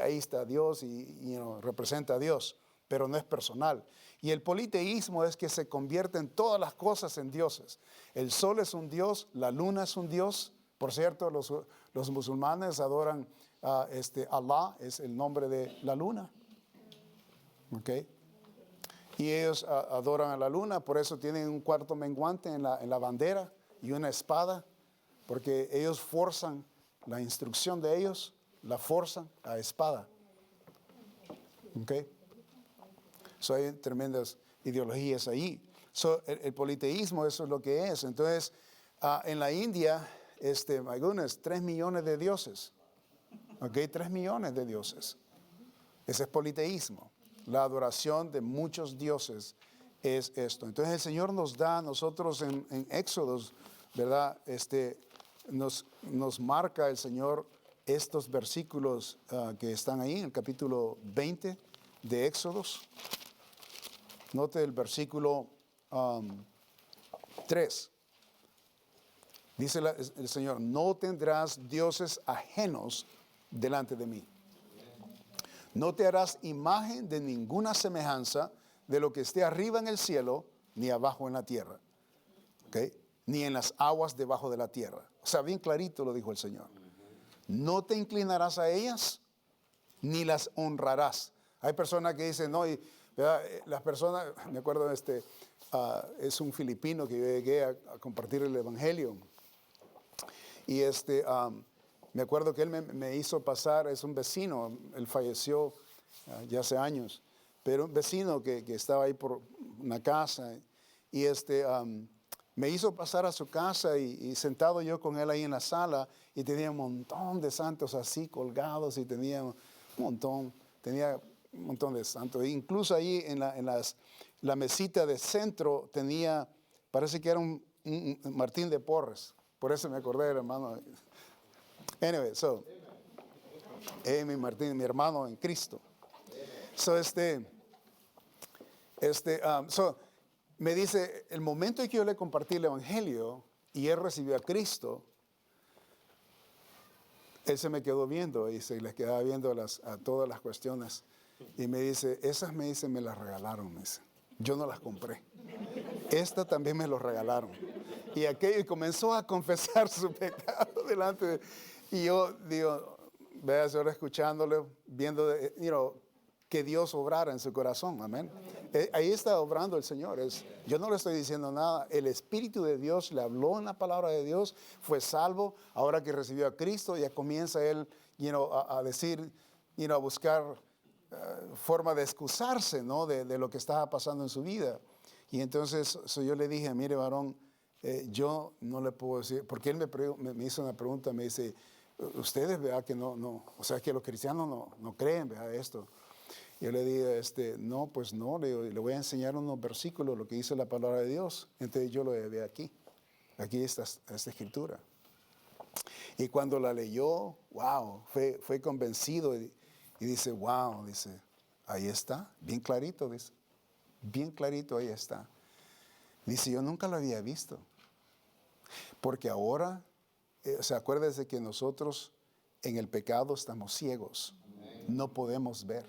ahí está Dios y representa a Dios, pero no es personal. Y el politeísmo es que se convierten todas las cosas en dioses. El sol es un dios, la luna es un dios. Por cierto, los musulmanes adoran Allah, es el nombre de la luna. Okay. Y ellos adoran a la luna, por eso tienen un cuarto menguante en la bandera y una espada, porque ellos forzan la instrucción de ellos, la forzan a espada. ¿Ok? Hay tremendas ideologías ahí. El politeísmo, eso es lo que es. Entonces, en la India, my goodness, 3 millones de dioses. ¿Ok? 3 millones de dioses. Ese es politeísmo. La adoración de muchos dioses es esto. Entonces el Señor nos da a nosotros en Éxodos, ¿verdad? Nos marca el Señor estos versículos que están ahí en el capítulo 20 de Éxodos. Note el versículo 3. Dice el Señor, no tendrás dioses ajenos delante de mí. No te harás imagen de ninguna semejanza de lo que esté arriba en el cielo, ni abajo en la tierra. ¿Okay? Ni en las aguas debajo de la tierra. O sea, bien clarito lo dijo el Señor. No te inclinarás a ellas, ni las honrarás. Hay personas que dicen, no, las personas, me acuerdo, es un filipino que yo llegué a compartir el evangelio. Y me acuerdo que él me hizo pasar, es un vecino, él falleció ya hace años, pero un vecino que estaba ahí por una casa, y me hizo pasar a su casa y sentado yo con él ahí en la sala, y tenía un montón de santos así colgados, y tenía un montón de santos. E incluso ahí en la mesita de centro tenía, parece que era un Martín de Porres, por eso me acordé del hermano. Anyway, mi Martín, mi hermano en Cristo. Me dice, el momento en que yo le compartí el evangelio y él recibió a Cristo, él se me quedó viendo y se les quedaba viendo a todas las cuestiones. Y me dice, esas me las regalaron, me dice. Yo no las compré. Esta también me lo regalaron. Y aquello comenzó a confesar su pecado delante de... Y yo digo, vea, ahora escuchándole, viendo, que Dios obrara en su corazón, amén. Ahí está obrando el Señor. Yo no le estoy diciendo nada. El Espíritu de Dios le habló en la palabra de Dios, fue salvo. Ahora que recibió a Cristo, ya comienza él, a decir, a buscar forma de excusarse, ¿no? De lo que estaba pasando en su vida. Y entonces yo le dije, mire, varón, yo no le puedo decir, porque él me hizo una pregunta, me dice, ustedes, ¿verdad? Que no, o sea, que los cristianos no creen, ¿verdad? Esto. Yo le dije, no, pues no, le voy a enseñar unos versículos, lo que dice la palabra de Dios. Entonces yo lo llevé aquí está esta escritura. Y cuando la leyó, wow, fue convencido y dice, wow, dice, ahí está, bien clarito, dice, bien clarito, ahí está. Dice, yo nunca lo había visto, porque ahora, acuérdese que nosotros en el pecado estamos ciegos, no podemos ver.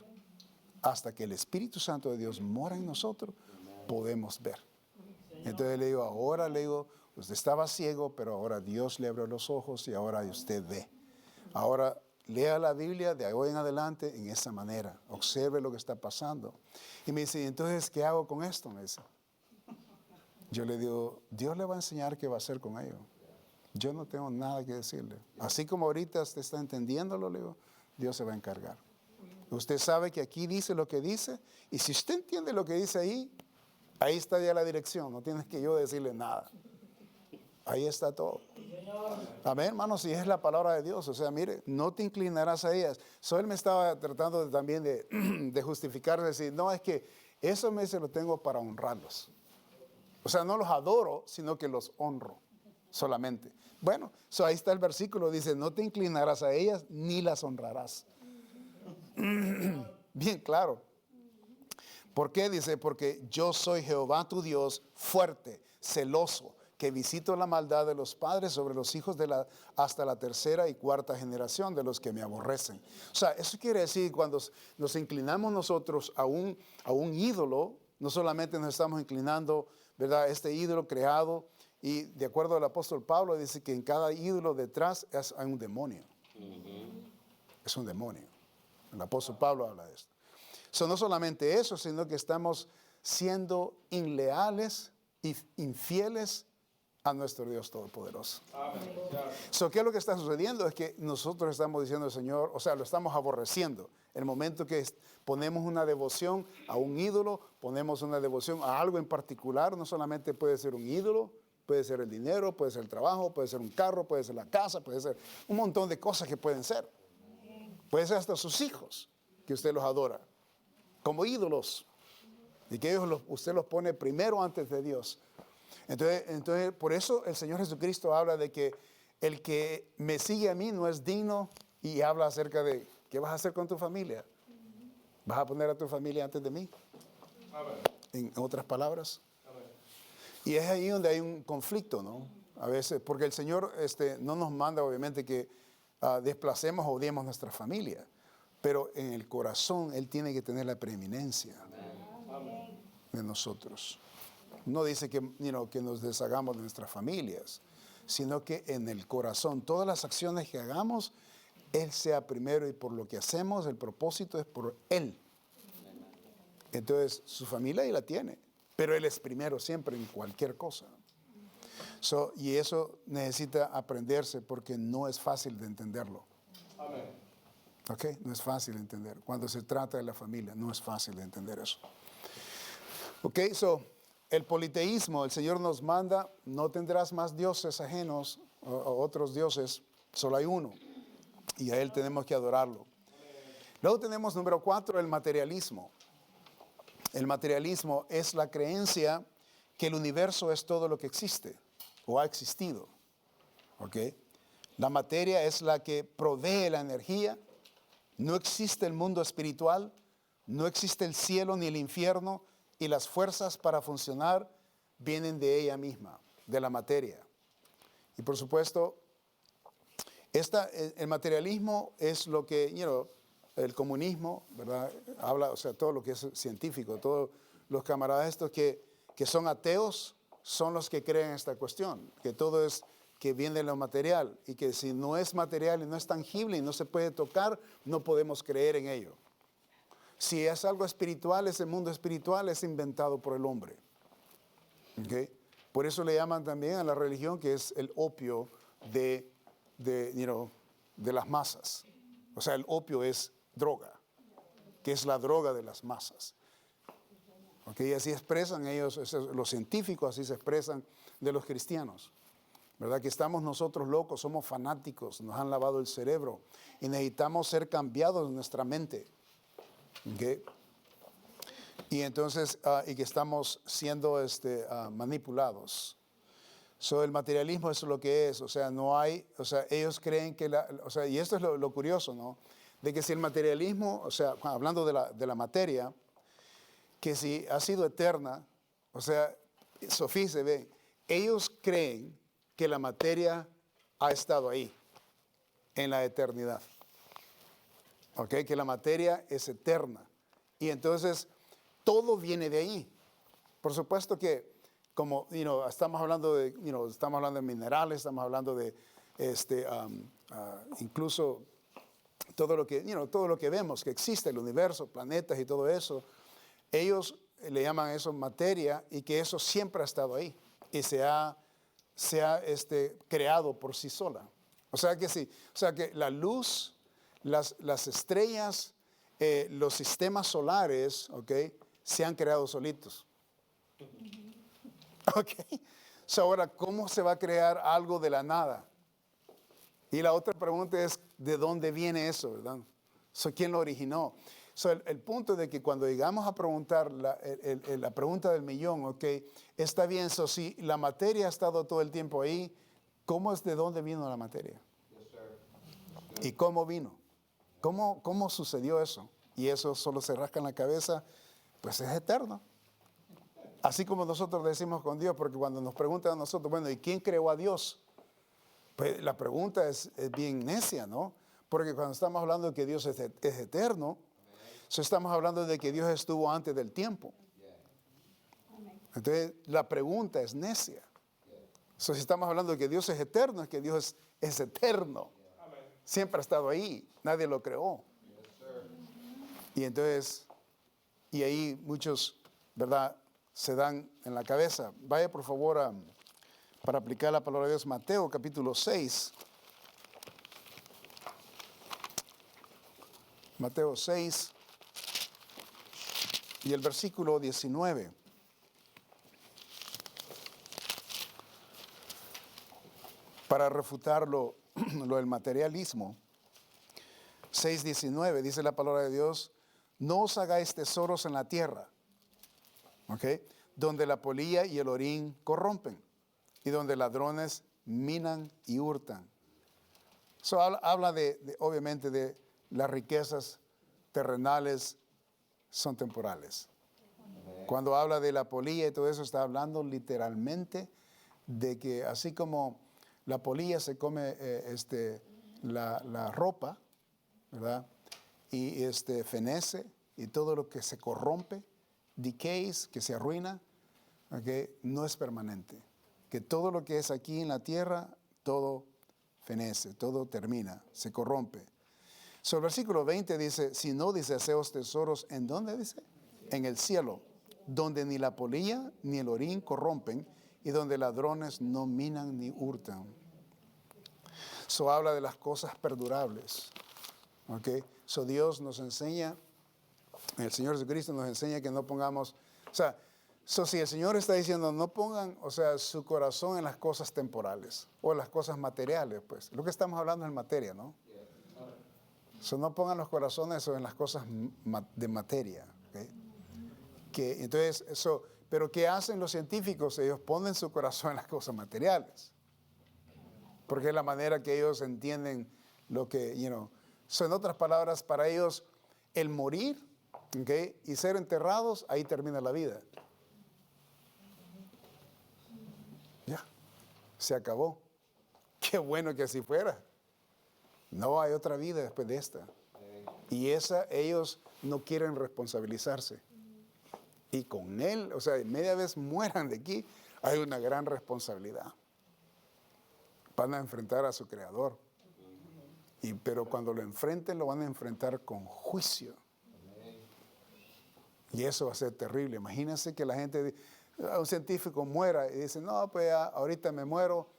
Hasta que el Espíritu Santo de Dios mora en nosotros, podemos ver. Entonces le digo, usted estaba ciego, pero ahora Dios le abrió los ojos y ahora usted ve. Ahora lea la Biblia de hoy en adelante en esa manera. Observe lo que está pasando. Y me dice, entonces, ¿qué hago con esto? Me dice. Yo le digo, Dios le va a enseñar qué va a hacer con ello. Yo no tengo nada que decirle. Así como ahorita usted está entendiéndolo, le digo, Dios se va a encargar. Usted sabe que aquí dice lo que dice, y si usted entiende lo que dice ahí está ya la dirección, no tienes que yo decirle nada. Ahí está todo. Amén, hermanos, si es la palabra de Dios, mire, no te inclinarás a ellas. Él me estaba tratando también de justificar, de decir, no, es que eso me lo tengo para honrarlos. No los adoro, sino que los honro solamente. Bueno, ahí está el versículo, dice, no te inclinarás a ellas ni las honrarás. Bien claro. ¿Por qué? Dice, porque yo soy Jehová tu Dios, fuerte, celoso, que visito la maldad de los padres sobre los hijos hasta la tercera y cuarta generación de los que me aborrecen. Eso quiere decir, cuando nos inclinamos nosotros a un ídolo, no solamente nos estamos inclinando, ¿verdad?, este ídolo creado, y de acuerdo al apóstol Pablo, dice que en cada ídolo detrás hay un demonio. Es un demonio. El apóstol Pablo habla de esto. No solamente eso, sino que estamos siendo inleales e infieles a nuestro Dios Todopoderoso. ¿Qué es lo que está sucediendo? Es que nosotros estamos diciendo al Señor, lo estamos aborreciendo. El momento que ponemos una devoción a un ídolo, ponemos una devoción a algo en particular, no solamente puede ser un ídolo, puede ser el dinero, puede ser el trabajo, puede ser un carro, puede ser la casa, puede ser un montón de cosas que pueden ser. Puede ser hasta sus hijos, que usted los adora, como ídolos, y que usted los pone primero antes de Dios. Entonces, por eso el Señor Jesucristo habla de que el que me sigue a mí no es digno, y habla acerca de qué vas a hacer con tu familia. ¿Vas a poner a tu familia antes de mí? En otras palabras. Y es ahí donde hay un conflicto, ¿no? A veces, porque el Señor no nos manda, obviamente, que desplacemos o odiemos nuestra familia, pero en el corazón Él tiene que tener la preeminencia de nosotros. No dice que nos deshagamos de nuestras familias, sino que en el corazón, todas las acciones que hagamos, Él sea primero, y por lo que hacemos, el propósito es por Él. Entonces, su familia ahí la tiene, pero Él es primero siempre en cualquier cosa. Y eso necesita aprenderse porque no es fácil de entenderlo. Amén. ¿Ok? No es fácil de entender. Cuando se trata de la familia, no es fácil de entender eso. ¿Ok? El politeísmo, el Señor nos manda, no tendrás más dioses ajenos o otros dioses, solo hay uno. Y a Él tenemos que adorarlo. Luego tenemos número 4, el materialismo. El materialismo es la creencia que el universo es todo lo que existe o ha existido. ¿Ok? La materia es la que provee la energía. No existe el mundo espiritual, no existe el cielo ni el infierno, y las fuerzas para funcionar vienen de ella misma, de la materia. Y por supuesto, el materialismo es lo que, el comunismo, ¿verdad? Habla, o sea, todo lo que es científico, todos los camaradas estos que son ateos son los que creen esta cuestión, que todo es que viene de lo material y que si no es material y no es tangible y no se puede tocar, no podemos creer en ello. Si es algo espiritual, ese mundo espiritual es inventado por el hombre. ¿Okay? Por eso le llaman también a la religión que es el opio de las masas. O sea, el opio es droga, que es la droga de las masas. ¿Okay? Y así expresan ellos, los científicos así se expresan de los cristianos. ¿Verdad? Que estamos nosotros locos, somos fanáticos, nos han lavado el cerebro y necesitamos ser cambiados en nuestra mente. ¿Okay? Y entonces, y que estamos siendo manipulados. El materialismo es lo que es, o sea, no hay, o sea, ellos creen que, y esto es lo curioso, ¿no? De que si el materialismo, o sea, hablando de la materia, que si ha sido eterna, o sea, Sofía se ve, ellos creen que la materia ha estado ahí, en la eternidad. ¿Ok? Que la materia es eterna. Y entonces, todo viene de ahí. Por supuesto que, como, estamos hablando de minerales, estamos hablando de, incluso todo lo que vemos, que existe, el universo, planetas y todo eso, ellos le llaman eso materia y que eso siempre ha estado ahí y se ha creado por sí sola. O sea que sí, o sea que la luz, las estrellas, los sistemas solares, ¿ok? Se han creado solitos. ¿Ok? Ahora, ¿cómo se va a crear algo de la nada? Y la otra pregunta es, ¿de dónde viene eso, verdad? ¿Quién lo originó? El punto de que cuando llegamos a preguntar la pregunta del millón, ¿ok? Está bien, si la materia ha estado todo el tiempo ahí, ¿cómo es de dónde vino la materia? Yes, ¿y cómo vino? ¿Cómo sucedió eso? Y eso solo se rasca en la cabeza, pues es eterno. Así como nosotros decimos con Dios, porque cuando nos preguntan a nosotros, bueno, ¿y quién creó a Dios? Pues la pregunta es bien necia, ¿no? Porque cuando estamos hablando de que Dios es eterno, estamos hablando de que Dios estuvo antes del tiempo. Entonces, la pregunta es necia. Si estamos hablando de que Dios es eterno, es que Dios es eterno. Siempre ha estado ahí, nadie lo creó. Y entonces, y ahí muchos, ¿verdad?, se dan en la cabeza. Vaya por favor para aplicar la palabra de Dios, Mateo capítulo 6. Mateo 6 y el versículo 19. Para refutar lo del materialismo. 6:19 dice la palabra de Dios, no os hagáis tesoros en la tierra, ¿ok? Donde la polilla y el orín corrompen y donde ladrones minan y hurtan. Eso habla obviamente de las riquezas terrenales son temporales. Cuando habla de la polilla y todo eso está hablando literalmente de que así como la polilla se come la ropa, ¿verdad? Y fenece y todo lo que se corrompe, decays, que se arruina, ¿okay? No es permanente. Que todo lo que es aquí en la tierra, todo fenece, todo termina, se corrompe. El versículo 20 dice, si no, dice, haceos tesoros, ¿en dónde dice? En el cielo, donde ni la polilla ni el orín corrompen y donde ladrones no minan ni hurtan. Eso habla de las cosas perdurables. ¿Okay? So Dios nos enseña, el Señor Jesucristo nos enseña que no pongamos, o sea, si el Señor está diciendo no pongan, o sea, su corazón en las cosas temporales o en las cosas materiales, pues. Lo que estamos hablando es materia, ¿no? No pongan los corazones en las cosas de materia. ¿Okay? Entonces, pero ¿qué hacen los científicos? Ellos ponen su corazón en las cosas materiales. Porque es la manera que ellos entienden lo que, en otras palabras, para ellos el morir, ¿okay? Y ser enterrados, ahí termina la vida. Ya, se acabó. Qué bueno que así fuera. No hay otra vida después de esta. Y ellos no quieren responsabilizarse. Y con él, o sea, media vez mueran de aquí, hay una gran responsabilidad. Van a enfrentar a su creador. Pero cuando lo enfrenten, lo van a enfrentar con juicio. Y eso va a ser terrible. Imagínense que la gente, un científico muera y dice, no, pues ya, ahorita me muero,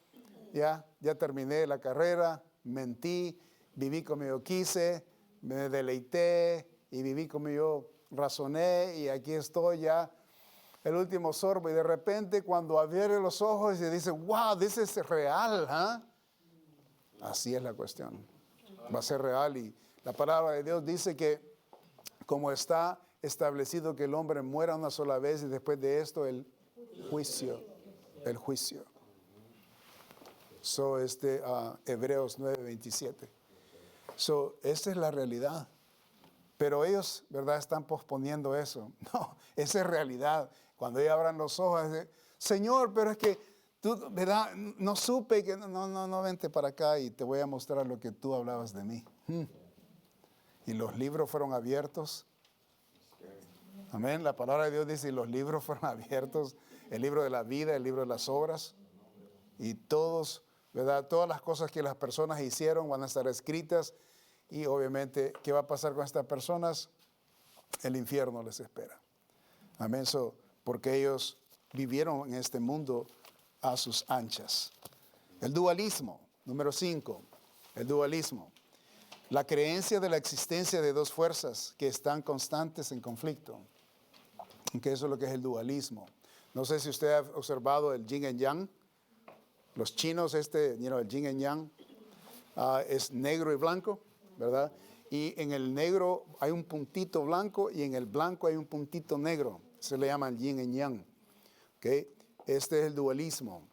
ya terminé la carrera, mentí, viví como yo quise, me deleité y viví como yo razoné y aquí estoy ya, el último sorbo. Y de repente cuando abre los ojos y dice, wow, this es real, ¿eh? Así es la cuestión. Va a ser real y la palabra de Dios dice que como está establecido que el hombre muera una sola vez y después de esto el juicio. Hebreos 9:27. Esta es la realidad. Pero ellos, ¿verdad?, están posponiendo eso. No, esa es realidad. Cuando ellos abran los ojos, Señor, pero es que tú, ¿verdad? No supe que, no, vente para acá y te voy a mostrar lo que tú hablabas de mí. Y los libros fueron abiertos. Amén. La palabra de Dios dice, y los libros fueron abiertos. El libro de la vida, el libro de las obras. Y todos, ¿verdad? Todas las cosas que las personas hicieron van a estar escritas. Y obviamente, ¿qué va a pasar con estas personas? El infierno les espera. Amén. Porque ellos vivieron en este mundo a sus anchas. El dualismo, número 5. El dualismo. La creencia de la existencia de dos fuerzas que están constantes en conflicto. Que eso es lo que es el dualismo. No sé si usted ha observado el yin y yang. Los chinos, el yin y yang es negro y blanco, ¿verdad? Y en el negro hay un puntito blanco y en el blanco hay un puntito negro. Se le llama yin y yang. ¿Okay? Este es el dualismo.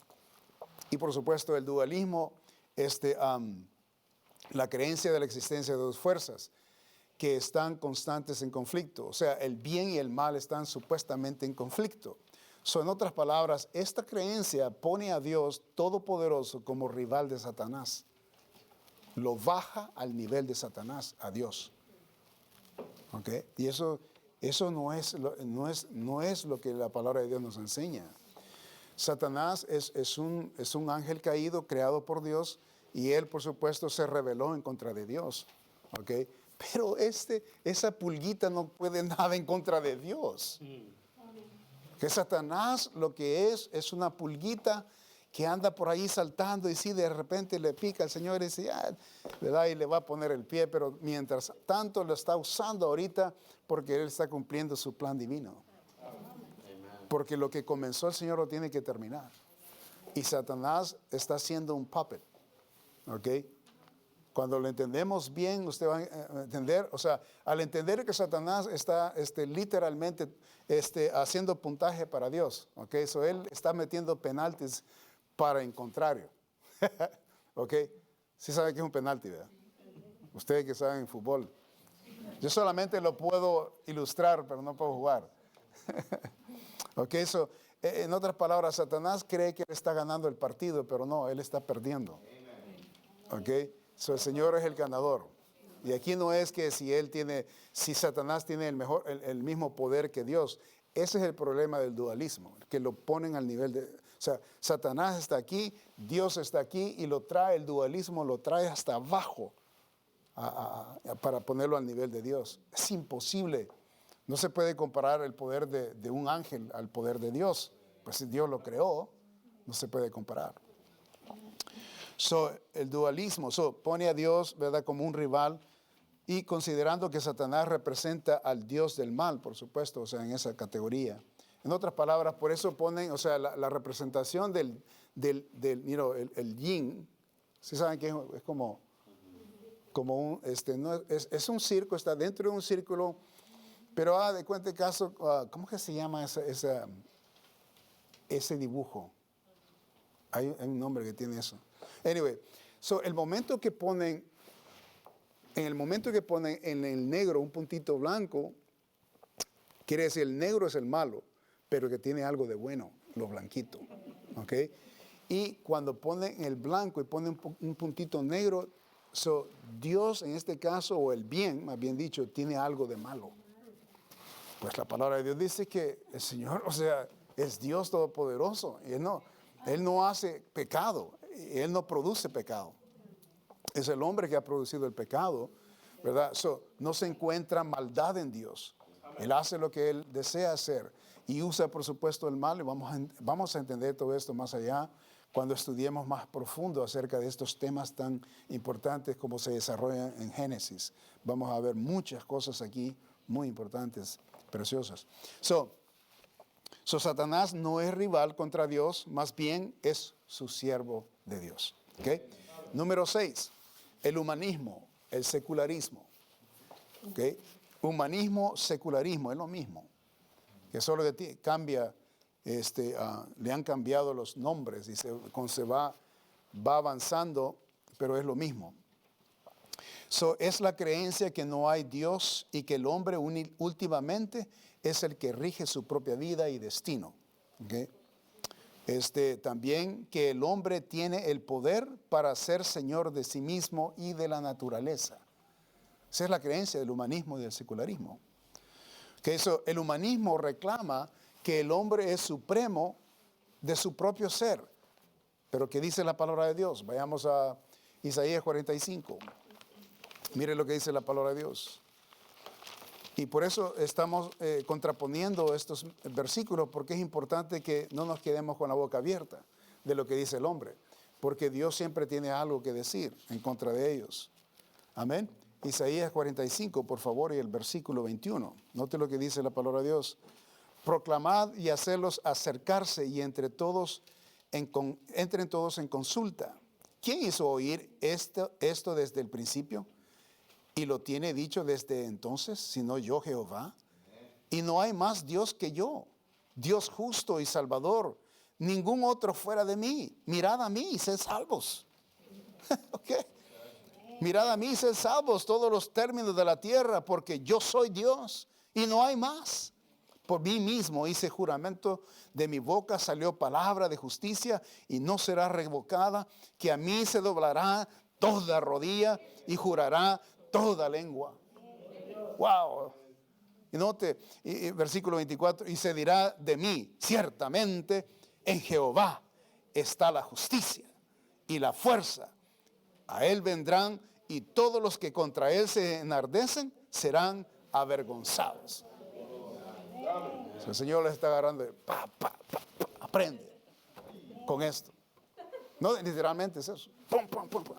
Y por supuesto el dualismo, la creencia de la existencia de dos fuerzas que están constantes en conflicto. O sea, el bien y el mal están supuestamente en conflicto. En otras palabras, esta creencia pone a Dios Todopoderoso como rival de Satanás. Lo baja al nivel de Satanás, a Dios. ¿Okay? Y eso no es lo que la palabra de Dios nos enseña. Satanás es un ángel caído, creado por Dios, y él, por supuesto, se rebeló en contra de Dios. ¿Okay? Pero esa pulguita no puede nada en contra de Dios. Que Satanás lo que es una pulguita que anda por ahí saltando y si de repente le pica al Señor y dice, ¿verdad? Y le va a poner el pie, pero mientras tanto lo está usando ahorita porque Él está cumpliendo su plan divino. Porque lo que comenzó el Señor lo tiene que terminar. Y Satanás está haciendo un puppet. ¿Ok? Cuando lo entendemos bien, usted va a entender, o sea, al entender que Satanás está literalmente haciendo puntaje para Dios, ¿ok? Él está metiendo penaltis para en contrario, ¿ok? Sí sabe que es un penalti, ¿verdad? Ustedes que saben en fútbol. Yo solamente lo puedo ilustrar, pero no puedo jugar. ¿Ok? En otras palabras, Satanás cree que él está ganando el partido, pero no, él está perdiendo. ¿Ok? El Señor es el ganador. Y aquí no es que si Satanás tiene el mismo poder que Dios. Ese es el problema del dualismo, que lo ponen al nivel de... O sea, Satanás está aquí, Dios está aquí y el dualismo lo trae hasta abajo para ponerlo al nivel de Dios. Es imposible. No se puede comparar el poder de un ángel al poder de Dios. Pues Dios lo creó. no se puede comparar. El dualismo, pone a Dios, ¿verdad?, como un rival, y considerando que Satanás representa al Dios del mal, por supuesto, o sea, en esa categoría. En otras palabras, por eso ponen, o sea, la representación del el yin, ¿sí saben que es como un, no, es un circo, está dentro de un círculo, pero de cuenta el caso, ¿cómo que se llama ese dibujo? Hay un nombre que tiene eso. Anyway, el momento que ponen, en el momento que ponen en el negro un puntito blanco, quiere decir el negro es el malo, pero que tiene algo de bueno, lo blanquito. ¿Ok? Y cuando ponen el blanco y ponen un puntito negro, Dios en este caso, o el bien, más bien dicho, tiene algo de malo. Pues la palabra de Dios dice que el Señor, o sea, es Dios todopoderoso. Y Él no hace pecado, Él no produce pecado. Es el hombre que ha producido el pecado, ¿verdad? No se encuentra maldad en Dios. Él hace lo que Él desea hacer y usa, por supuesto, el mal. Y vamos a entender todo esto más allá cuando estudiemos más profundo acerca de estos temas tan importantes como se desarrollan en Génesis. Vamos a ver muchas cosas aquí muy importantes, preciosas. Satanás no es rival contra Dios, más bien es su siervo de Dios. ¿Okay? Número 6, el humanismo, el secularismo. ¿Okay? Humanismo, secularismo, es lo mismo. Que solo cambia, le han cambiado los nombres y se va avanzando, pero es lo mismo. Es la creencia que no hay Dios y que el hombre últimamente es el que rige su propia vida y destino. ¿Okay? También que el hombre tiene el poder para ser señor de sí mismo y de la naturaleza. Esa es la creencia del humanismo y del secularismo. Que el humanismo reclama que el hombre es supremo de su propio ser. Pero ¿qué dice la palabra de Dios? Vayamos a Isaías 45. Mire lo que dice la palabra de Dios. Y por eso estamos contraponiendo estos versículos, porque es importante que no nos quedemos con la boca abierta de lo que dice el hombre, porque Dios siempre tiene algo que decir en contra de ellos. Amén. Isaías 45, por favor, y el versículo 21. Note lo que dice la palabra de Dios. Proclamad y hacedlos acercarse y entren todos en consulta. ¿Quién hizo oír esto desde el principio? Y lo tiene dicho desde entonces, sino yo, Jehová. Y no hay más Dios que yo, Dios justo y salvador, ningún otro fuera de mí. Mirad a mí y sed salvos. ¿Ok? Mirad a mí y sed salvos todos los términos de la tierra, porque yo soy Dios y no hay más. Por mí mismo hice juramento, de mi boca salió palabra de justicia y no será revocada, que a mí se doblará toda rodilla y jurará toda lengua. Wow. Y note, versículo 24, y se dirá de mí, ciertamente en Jehová está la justicia y la fuerza. A él vendrán y todos los que contra él se enardecen serán avergonzados. El Señor les está agarrando, aprende con esto. No, literalmente es eso.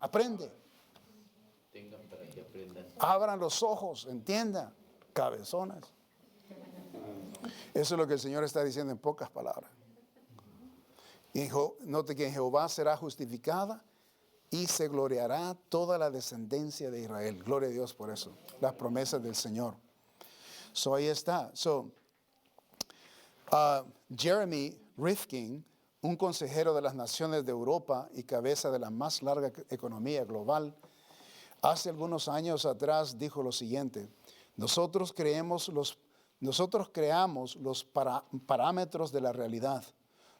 Aprende. Tengan para que aprendan. Abran los ojos, entiendan, cabezones. Eso es lo que el Señor está diciendo en pocas palabras. Y note que en Jehová será justificada y se gloriará toda la descendencia de Israel. Gloria a Dios por eso. Las promesas del Señor. Ahí está. Jeremy Rifkin, un consejero de las naciones de Europa y cabeza de la más larga economía global, hace algunos años atrás dijo lo siguiente: nosotros creamos los parámetros de la realidad.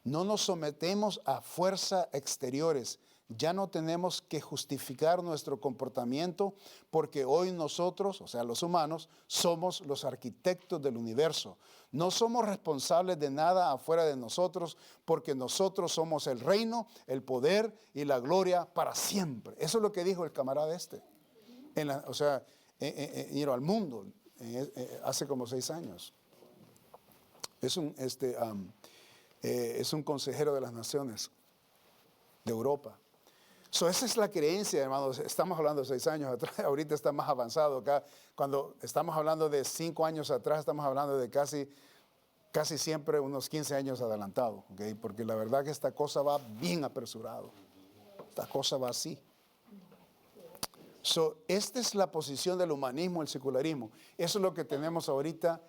No nos sometemos a fuerzas exteriores. Ya no tenemos que justificar nuestro comportamiento porque hoy nosotros, o sea, los humanos, somos los arquitectos del universo. No somos responsables de nada afuera de nosotros porque nosotros somos el reino, el poder y la gloria para siempre. Eso es lo que dijo el camarada al mundo hace como 6 años. Es un consejero de las naciones. de Europa. Esa es la creencia, hermanos. Estamos hablando de 6 años atrás, ahorita está más avanzado acá. Cuando estamos hablando de 5 años atrás, estamos hablando de casi siempre unos 15 años adelantado, ¿okay? Porque la verdad que esta cosa va bien apresurado. Esta cosa va así. Esta es la posición del humanismo, el secularismo. Eso es lo que tenemos ahorita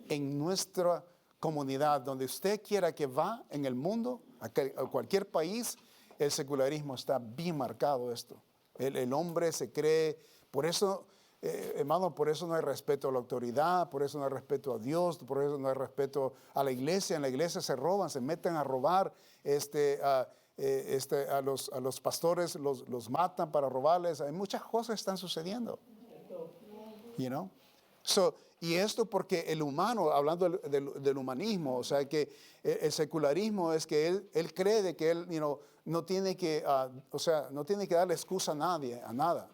en nuestra comunidad. Donde usted quiera que va en el mundo, a cualquier país, el secularismo está bien marcado esto. El hombre se cree, por eso, hermano, por eso no hay respeto a la autoridad, por eso no hay respeto a Dios, por eso no hay respeto a la iglesia. En la iglesia se roban, se meten a robar, a los pastores los matan para robarles. Hay muchas cosas que están sucediendo. You know? Y esto porque el humano, hablando del humanismo, o sea que el secularismo es que él cree de que él no tiene que, no tiene que darle excusa a nadie, a nada.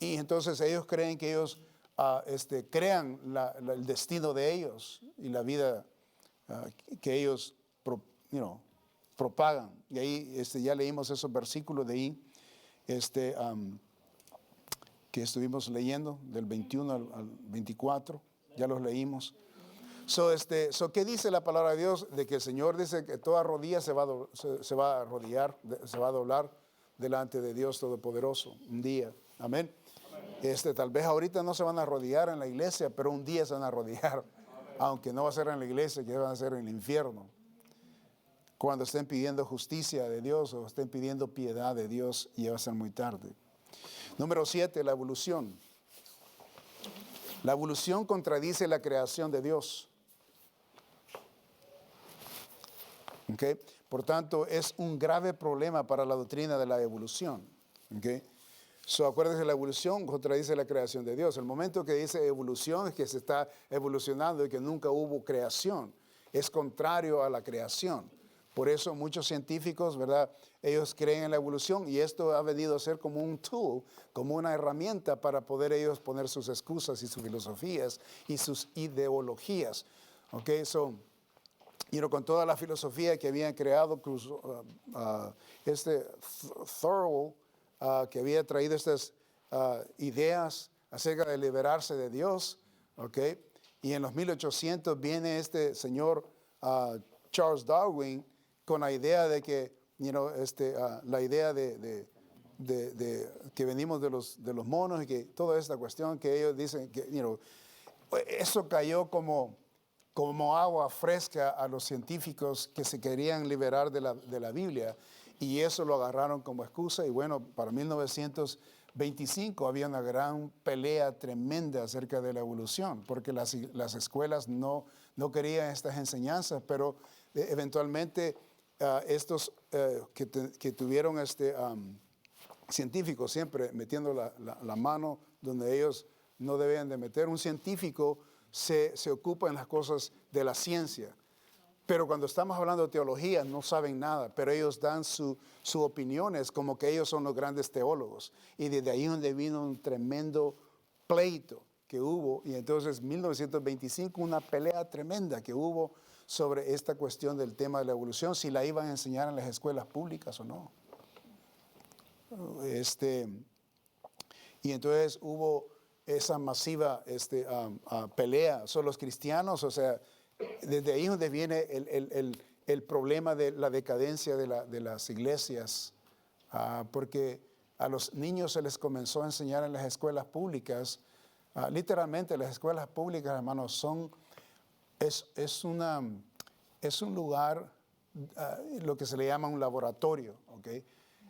Y entonces ellos creen que ellos crean el destino de ellos y la vida que ellos propagan. Y ahí ya leímos esos versículos de ahí que estuvimos leyendo, del 21 al 24, ya los leímos. ¿Qué dice la palabra de Dios? De que el Señor dice que toda rodilla se va a arrodillar, se va a doblar delante de Dios Todopoderoso un día. Amén. Tal vez ahorita no se van a arrodillar en la iglesia, pero un día se van a arrodillar, aunque no va a ser en la iglesia, que van a ser en el infierno. Cuando estén pidiendo justicia de Dios o estén pidiendo piedad de Dios, y va a ser muy tarde. Número 7, la evolución. La evolución contradice la creación de Dios. ¿Okay? Por tanto, es un grave problema para la doctrina de la evolución. ¿Okay? Acuérdense, la evolución contradice la creación de Dios. El momento que dice evolución es que se está evolucionando y que nunca hubo creación. Es contrario a la creación. Por eso muchos científicos, ¿verdad? Ellos creen en la evolución y esto ha venido a ser como un tool, como una herramienta para poder ellos poner sus excusas y sus filosofías y sus ideologías. Okay, con toda la filosofía que habían creado, Thoreau, que había traído estas ideas acerca de liberarse de Dios, okay, y en los 1800 viene este señor Charles Darwin con la idea de que, la idea de que venimos de los monos y que toda esta cuestión que ellos dicen que, eso cayó como agua fresca a los científicos que se querían liberar de la Biblia, y eso lo agarraron como excusa. Y bueno, para 1925 había una gran pelea tremenda acerca de la evolución, porque las escuelas no querían estas enseñanzas, pero eventualmente estos que tuvieron científicos siempre metiendo la mano donde ellos no debían de meter. Un científico se ocupa en las cosas de la ciencia, pero cuando estamos hablando de teología no saben nada, pero ellos dan sus opiniones como que ellos son los grandes teólogos, y desde ahí donde vino un tremendo pleito que hubo. Y entonces en 1925 una pelea tremenda que hubo sobre esta cuestión del tema de la evolución, si la iban a enseñar en las escuelas públicas o no. Y entonces hubo esa masiva pelea. Son los cristianos, o sea, desde ahí donde viene el problema de la decadencia de las iglesias, porque a los niños se les comenzó a enseñar en las escuelas públicas. Literalmente las escuelas públicas, hermanos, es un lugar, lo que se le llama un laboratorio, ¿okay?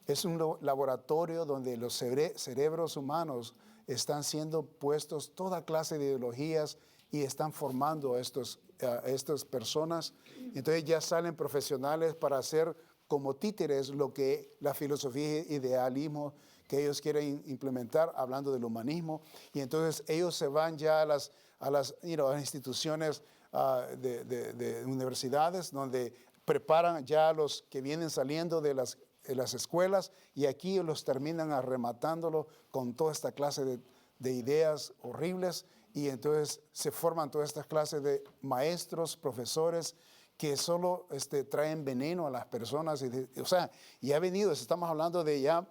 Es un laboratorio donde los cerebros humanos están siendo puestos toda clase de ideologías y están formando a estas personas. Entonces ya salen profesionales para hacer como títeres lo que la filosofía idealismo que ellos quieren implementar, hablando del humanismo. Y entonces ellos se van ya a las instituciones de universidades, donde preparan ya a los que vienen saliendo de las escuelas, y aquí los terminan arrematándolo con toda esta clase de ideas horribles. Y entonces se forman todas estas clases de maestros, profesores, que solo traen veneno a las personas. O sea, y ha venido, estamos hablando de ya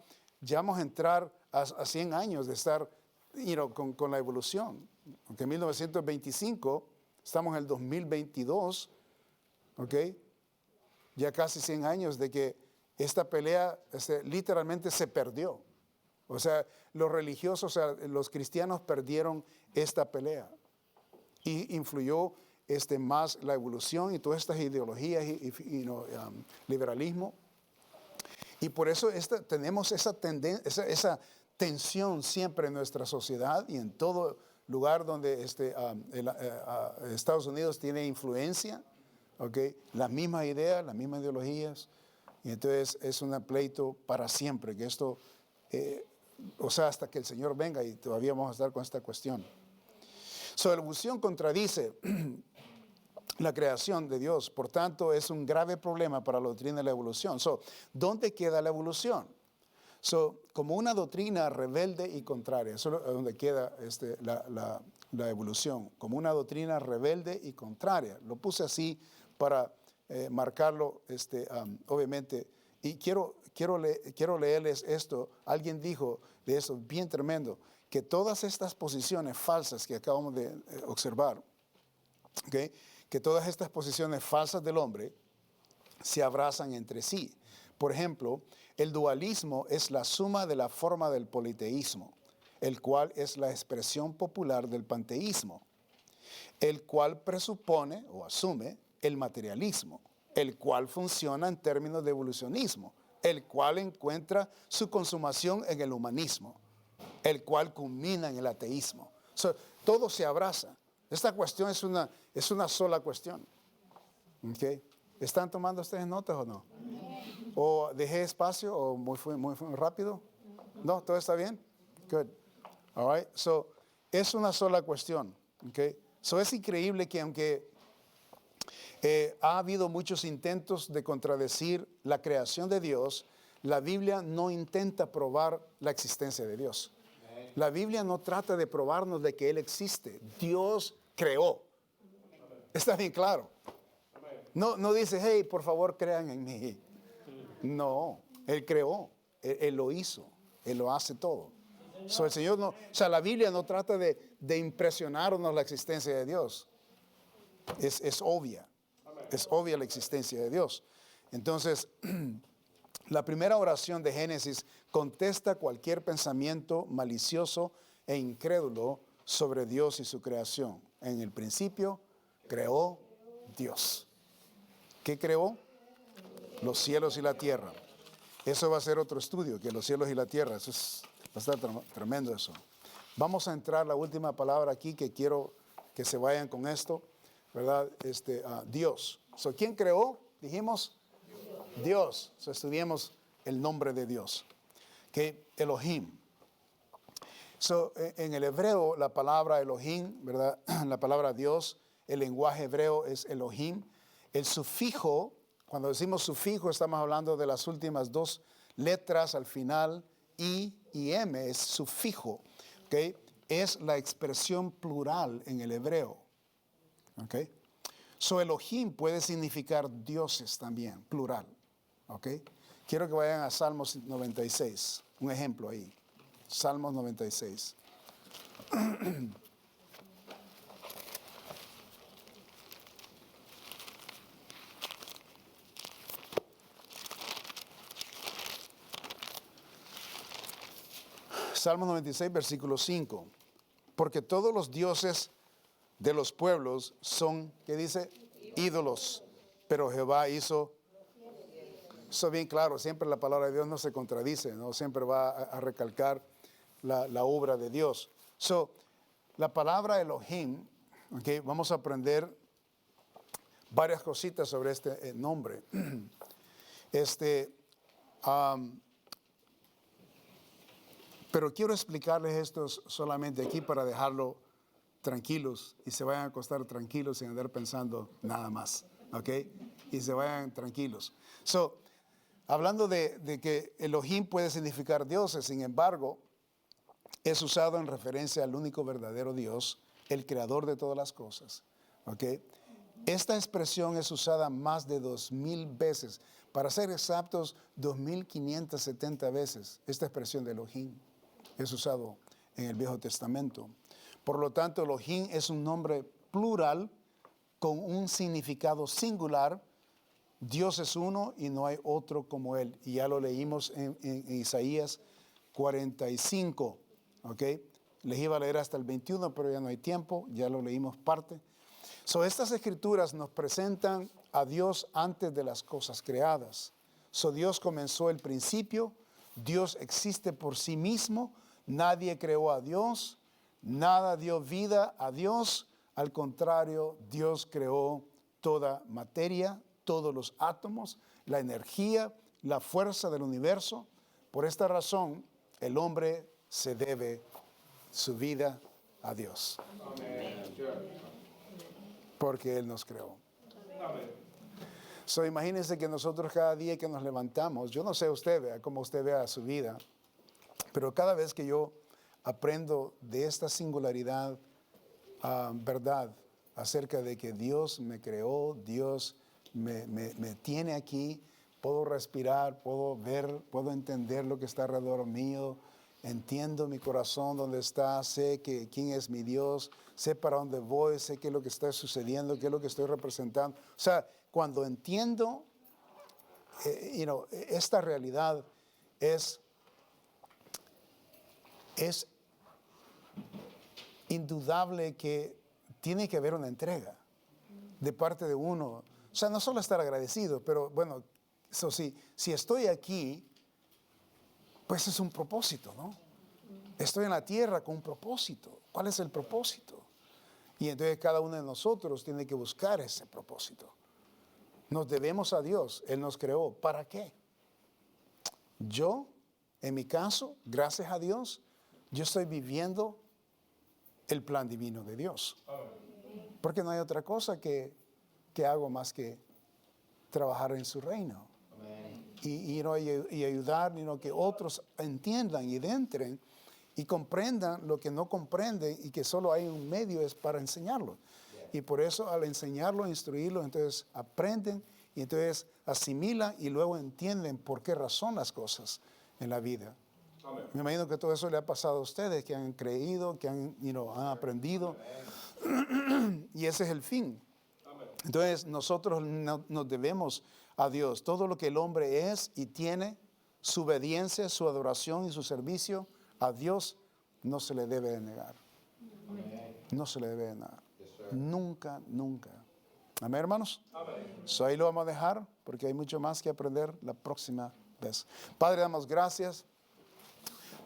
vamos a entrar a 100 años de estar con la evolución. Aunque en 1925, estamos en el 2022, ¿ok? Ya casi 100 años de que esta pelea literalmente se perdió. O sea, los religiosos, o sea, los cristianos perdieron esta pelea. Y influyó más la evolución y todas estas ideologías y liberalismo. Y por eso tenemos esa tendencia, esa tensión siempre en nuestra sociedad y en todo lugar donde Estados Unidos tiene influencia, ¿okay? Las mismas ideas, las mismas ideologías. Y entonces es un pleito para siempre, que esto, o sea, hasta que el Señor venga y todavía vamos a estar con esta cuestión. La evolución contradice la creación de Dios, por tanto es un grave problema para la doctrina de la evolución. ¿Dónde queda la evolución? Como una doctrina rebelde y contraria, eso es donde queda la evolución, como una doctrina rebelde y contraria. Lo puse así para marcarlo, obviamente, y quiero leerles esto. Alguien dijo de eso, bien tremendo, que todas estas posiciones falsas que acabamos de observar, ¿okay? Que todas estas posiciones falsas del hombre se abrazan entre sí. Por ejemplo, el dualismo es la suma de la forma del politeísmo, el cual es la expresión popular del panteísmo, el cual presupone o asume el materialismo, el cual funciona en términos de evolucionismo, el cual encuentra su consumación en el humanismo, el cual culmina en el ateísmo. Todo se abraza. Esta cuestión es una sola cuestión. ¿Okay? ¿Están tomando ustedes notas o no? ¿O dejé espacio o muy rápido? ¿No? ¿Todo está bien? Good. All right. Es una sola cuestión. Okay? Es increíble que aunque ha habido muchos intentos de contradecir la creación de Dios, la Biblia no intenta probar la existencia de Dios. La Biblia no trata de probarnos de que Él existe. Dios creó. Está bien claro. No dice, hey, por favor, crean en mí. No, Él creó. Él lo hizo. Él lo hace todo. El Señor no, la Biblia no trata de impresionarnos la existencia de Dios. Es obvia. Es obvia la existencia de Dios. Entonces, la primera oración de Génesis contesta cualquier pensamiento malicioso e incrédulo sobre Dios y su creación. En el principio creó Dios. ¿Qué creó? Los cielos y la tierra. Eso va a ser otro estudio, que los cielos y la tierra. Eso va a estar tremendo eso. Vamos a entrar la última palabra aquí que quiero que se vayan con esto, ¿verdad? Dios. ¿Quién creó? Dijimos Dios. Estudiemos el nombre de Dios. Que Elohim. En el hebreo, la palabra Elohim, ¿verdad? La palabra Dios, el lenguaje hebreo es Elohim. El sufijo, cuando decimos sufijo, estamos hablando de las últimas dos letras al final, I y M, es sufijo. ¿Okay? Es la expresión plural en el hebreo. ¿Okay? Elohim puede significar dioses también, plural. ¿Okay? Quiero que vayan a Salmos 96, un ejemplo ahí. Salmos 96. Salmos 96, versículo 5. Porque todos los dioses de los pueblos son, ¿qué dice? Ídolos. Pero Jehová hizo. Eso bien claro, siempre la palabra de Dios no se contradice, ¿no? Siempre va a recalcar la obra de Dios. La palabra Elohim, okay, vamos a aprender varias cositas sobre este nombre. Pero quiero explicarles esto solamente aquí para dejarlo tranquilos y se vayan a acostar tranquilos sin andar pensando nada más, ¿ok? Y se vayan tranquilos. Hablando de que Elohim puede significar dioses, sin embargo, es usado en referencia al único verdadero Dios, el creador de todas las cosas, ¿ok? Esta expresión es usada más de 2000 veces. Para ser exactos, 2570 veces. Esta expresión de Elohim es usado en el Viejo Testamento. Por lo tanto, Elohim es un nombre plural con un significado singular. Dios es uno y no hay otro como Él. Y ya lo leímos en Isaías 45. ¿Ok? Les iba a leer hasta el 21, pero ya no hay tiempo. Ya lo leímos parte. Estas escrituras nos presentan a Dios antes de las cosas creadas. Dios comenzó el principio. Dios existe por sí mismo. Nadie creó a Dios. Nada dio vida a Dios. Al contrario, Dios creó toda materia, todos los átomos, la energía, la fuerza del universo. Por esta razón, el hombre se debe su vida a Dios. Amén. Porque Él nos creó. Imagínense que nosotros cada día que nos levantamos, yo no sé usted, cómo usted vea su vida, pero cada vez que yo aprendo de esta singularidad, verdad, acerca de que Dios me creó, Dios me tiene aquí, puedo respirar, puedo ver, puedo entender lo que está alrededor mío, entiendo mi corazón dónde está, sé quién es mi Dios, sé para dónde voy, sé qué es lo que está sucediendo, qué es lo que estoy representando. Cuando entiendo, esta realidad es indudable que tiene que haber una entrega de parte de uno. No solo estar agradecido, pero bueno, eso sí, si estoy aquí, pues es un propósito, ¿no? Estoy en la tierra con un propósito. ¿Cuál es el propósito? Y entonces cada uno de nosotros tiene que buscar ese propósito. Nos debemos a Dios. Él nos creó. ¿Para qué? Yo, en mi caso, gracias a Dios, yo estoy viviendo el plan divino de Dios. Porque no hay otra cosa que hago más que trabajar en su reino. Y ayudar, que otros entiendan y entren y comprendan lo que no comprenden y que solo hay un medio es para enseñarlo. Y por eso al enseñarlo, instruirlo, entonces aprenden y entonces asimilan y luego entienden por qué razón las cosas en la vida. Amén. Me imagino que todo eso le ha pasado a ustedes, que han creído, que han aprendido. Y ese es el fin. Amén. Entonces nosotros nos debemos a Dios. Todo lo que el hombre es y tiene, su obediencia, su adoración y su servicio a Dios no se le debe de negar. Amén. No se le debe de negar. Yes, nunca, nunca. Amén, hermanos. Amén. Ahí lo vamos a dejar porque hay mucho más que aprender la próxima vez. Padre, damos gracias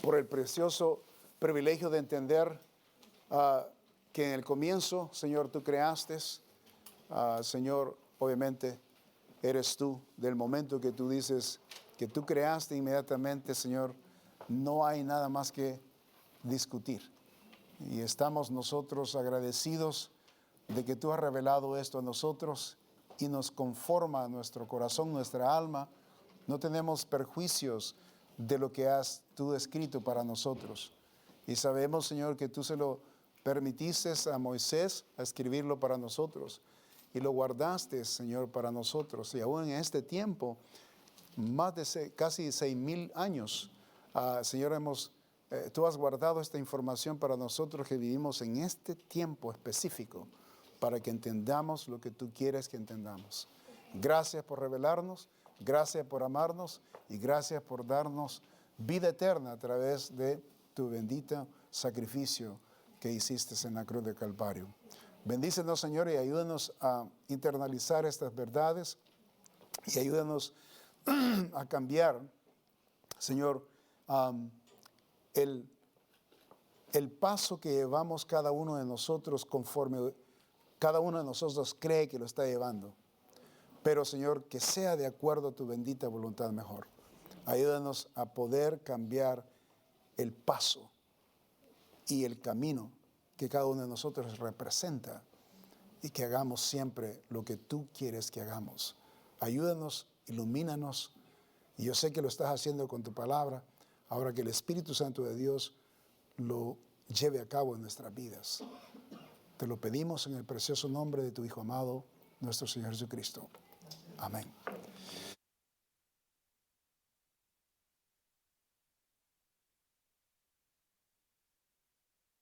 por el precioso privilegio de entender que en el comienzo, Señor, tú creaste, Señor, obviamente eres tú, del momento que tú dices que tú creaste inmediatamente, Señor, no hay nada más que discutir. Y estamos nosotros agradecidos de que tú has revelado esto a nosotros y nos conforma nuestro corazón, nuestra alma. No tenemos perjuicios de lo que has tú escrito para nosotros. Y sabemos, Señor, que tú se lo permitiste a Moisés a escribirlo para nosotros. Y lo guardaste, Señor, para nosotros. Y aún en este tiempo, más de casi 6,000 años, Señor, tú has guardado esta información para nosotros que vivimos en este tiempo específico, para que entendamos lo que tú quieres que entendamos. Gracias por revelarnos, gracias por amarnos y gracias por darnos vida eterna a través de tu bendito sacrificio que hiciste en la cruz de Calvario. Bendícenos, Señor, y ayúdanos a internalizar estas verdades y ayúdanos a cambiar, Señor, el paso que llevamos cada uno de nosotros conforme cada uno de nosotros cree que lo está llevando. Pero, Señor, que sea de acuerdo a tu bendita voluntad mejor. Ayúdanos a poder cambiar el paso y el camino que cada uno de nosotros representa y que hagamos siempre lo que tú quieres que hagamos. Ayúdanos, ilumínanos. Y yo sé que lo estás haciendo con tu palabra. Ahora que el Espíritu Santo de Dios lo lleve a cabo en nuestras vidas. Te lo pedimos en el precioso nombre de tu Hijo amado, nuestro Señor Jesucristo. Amén.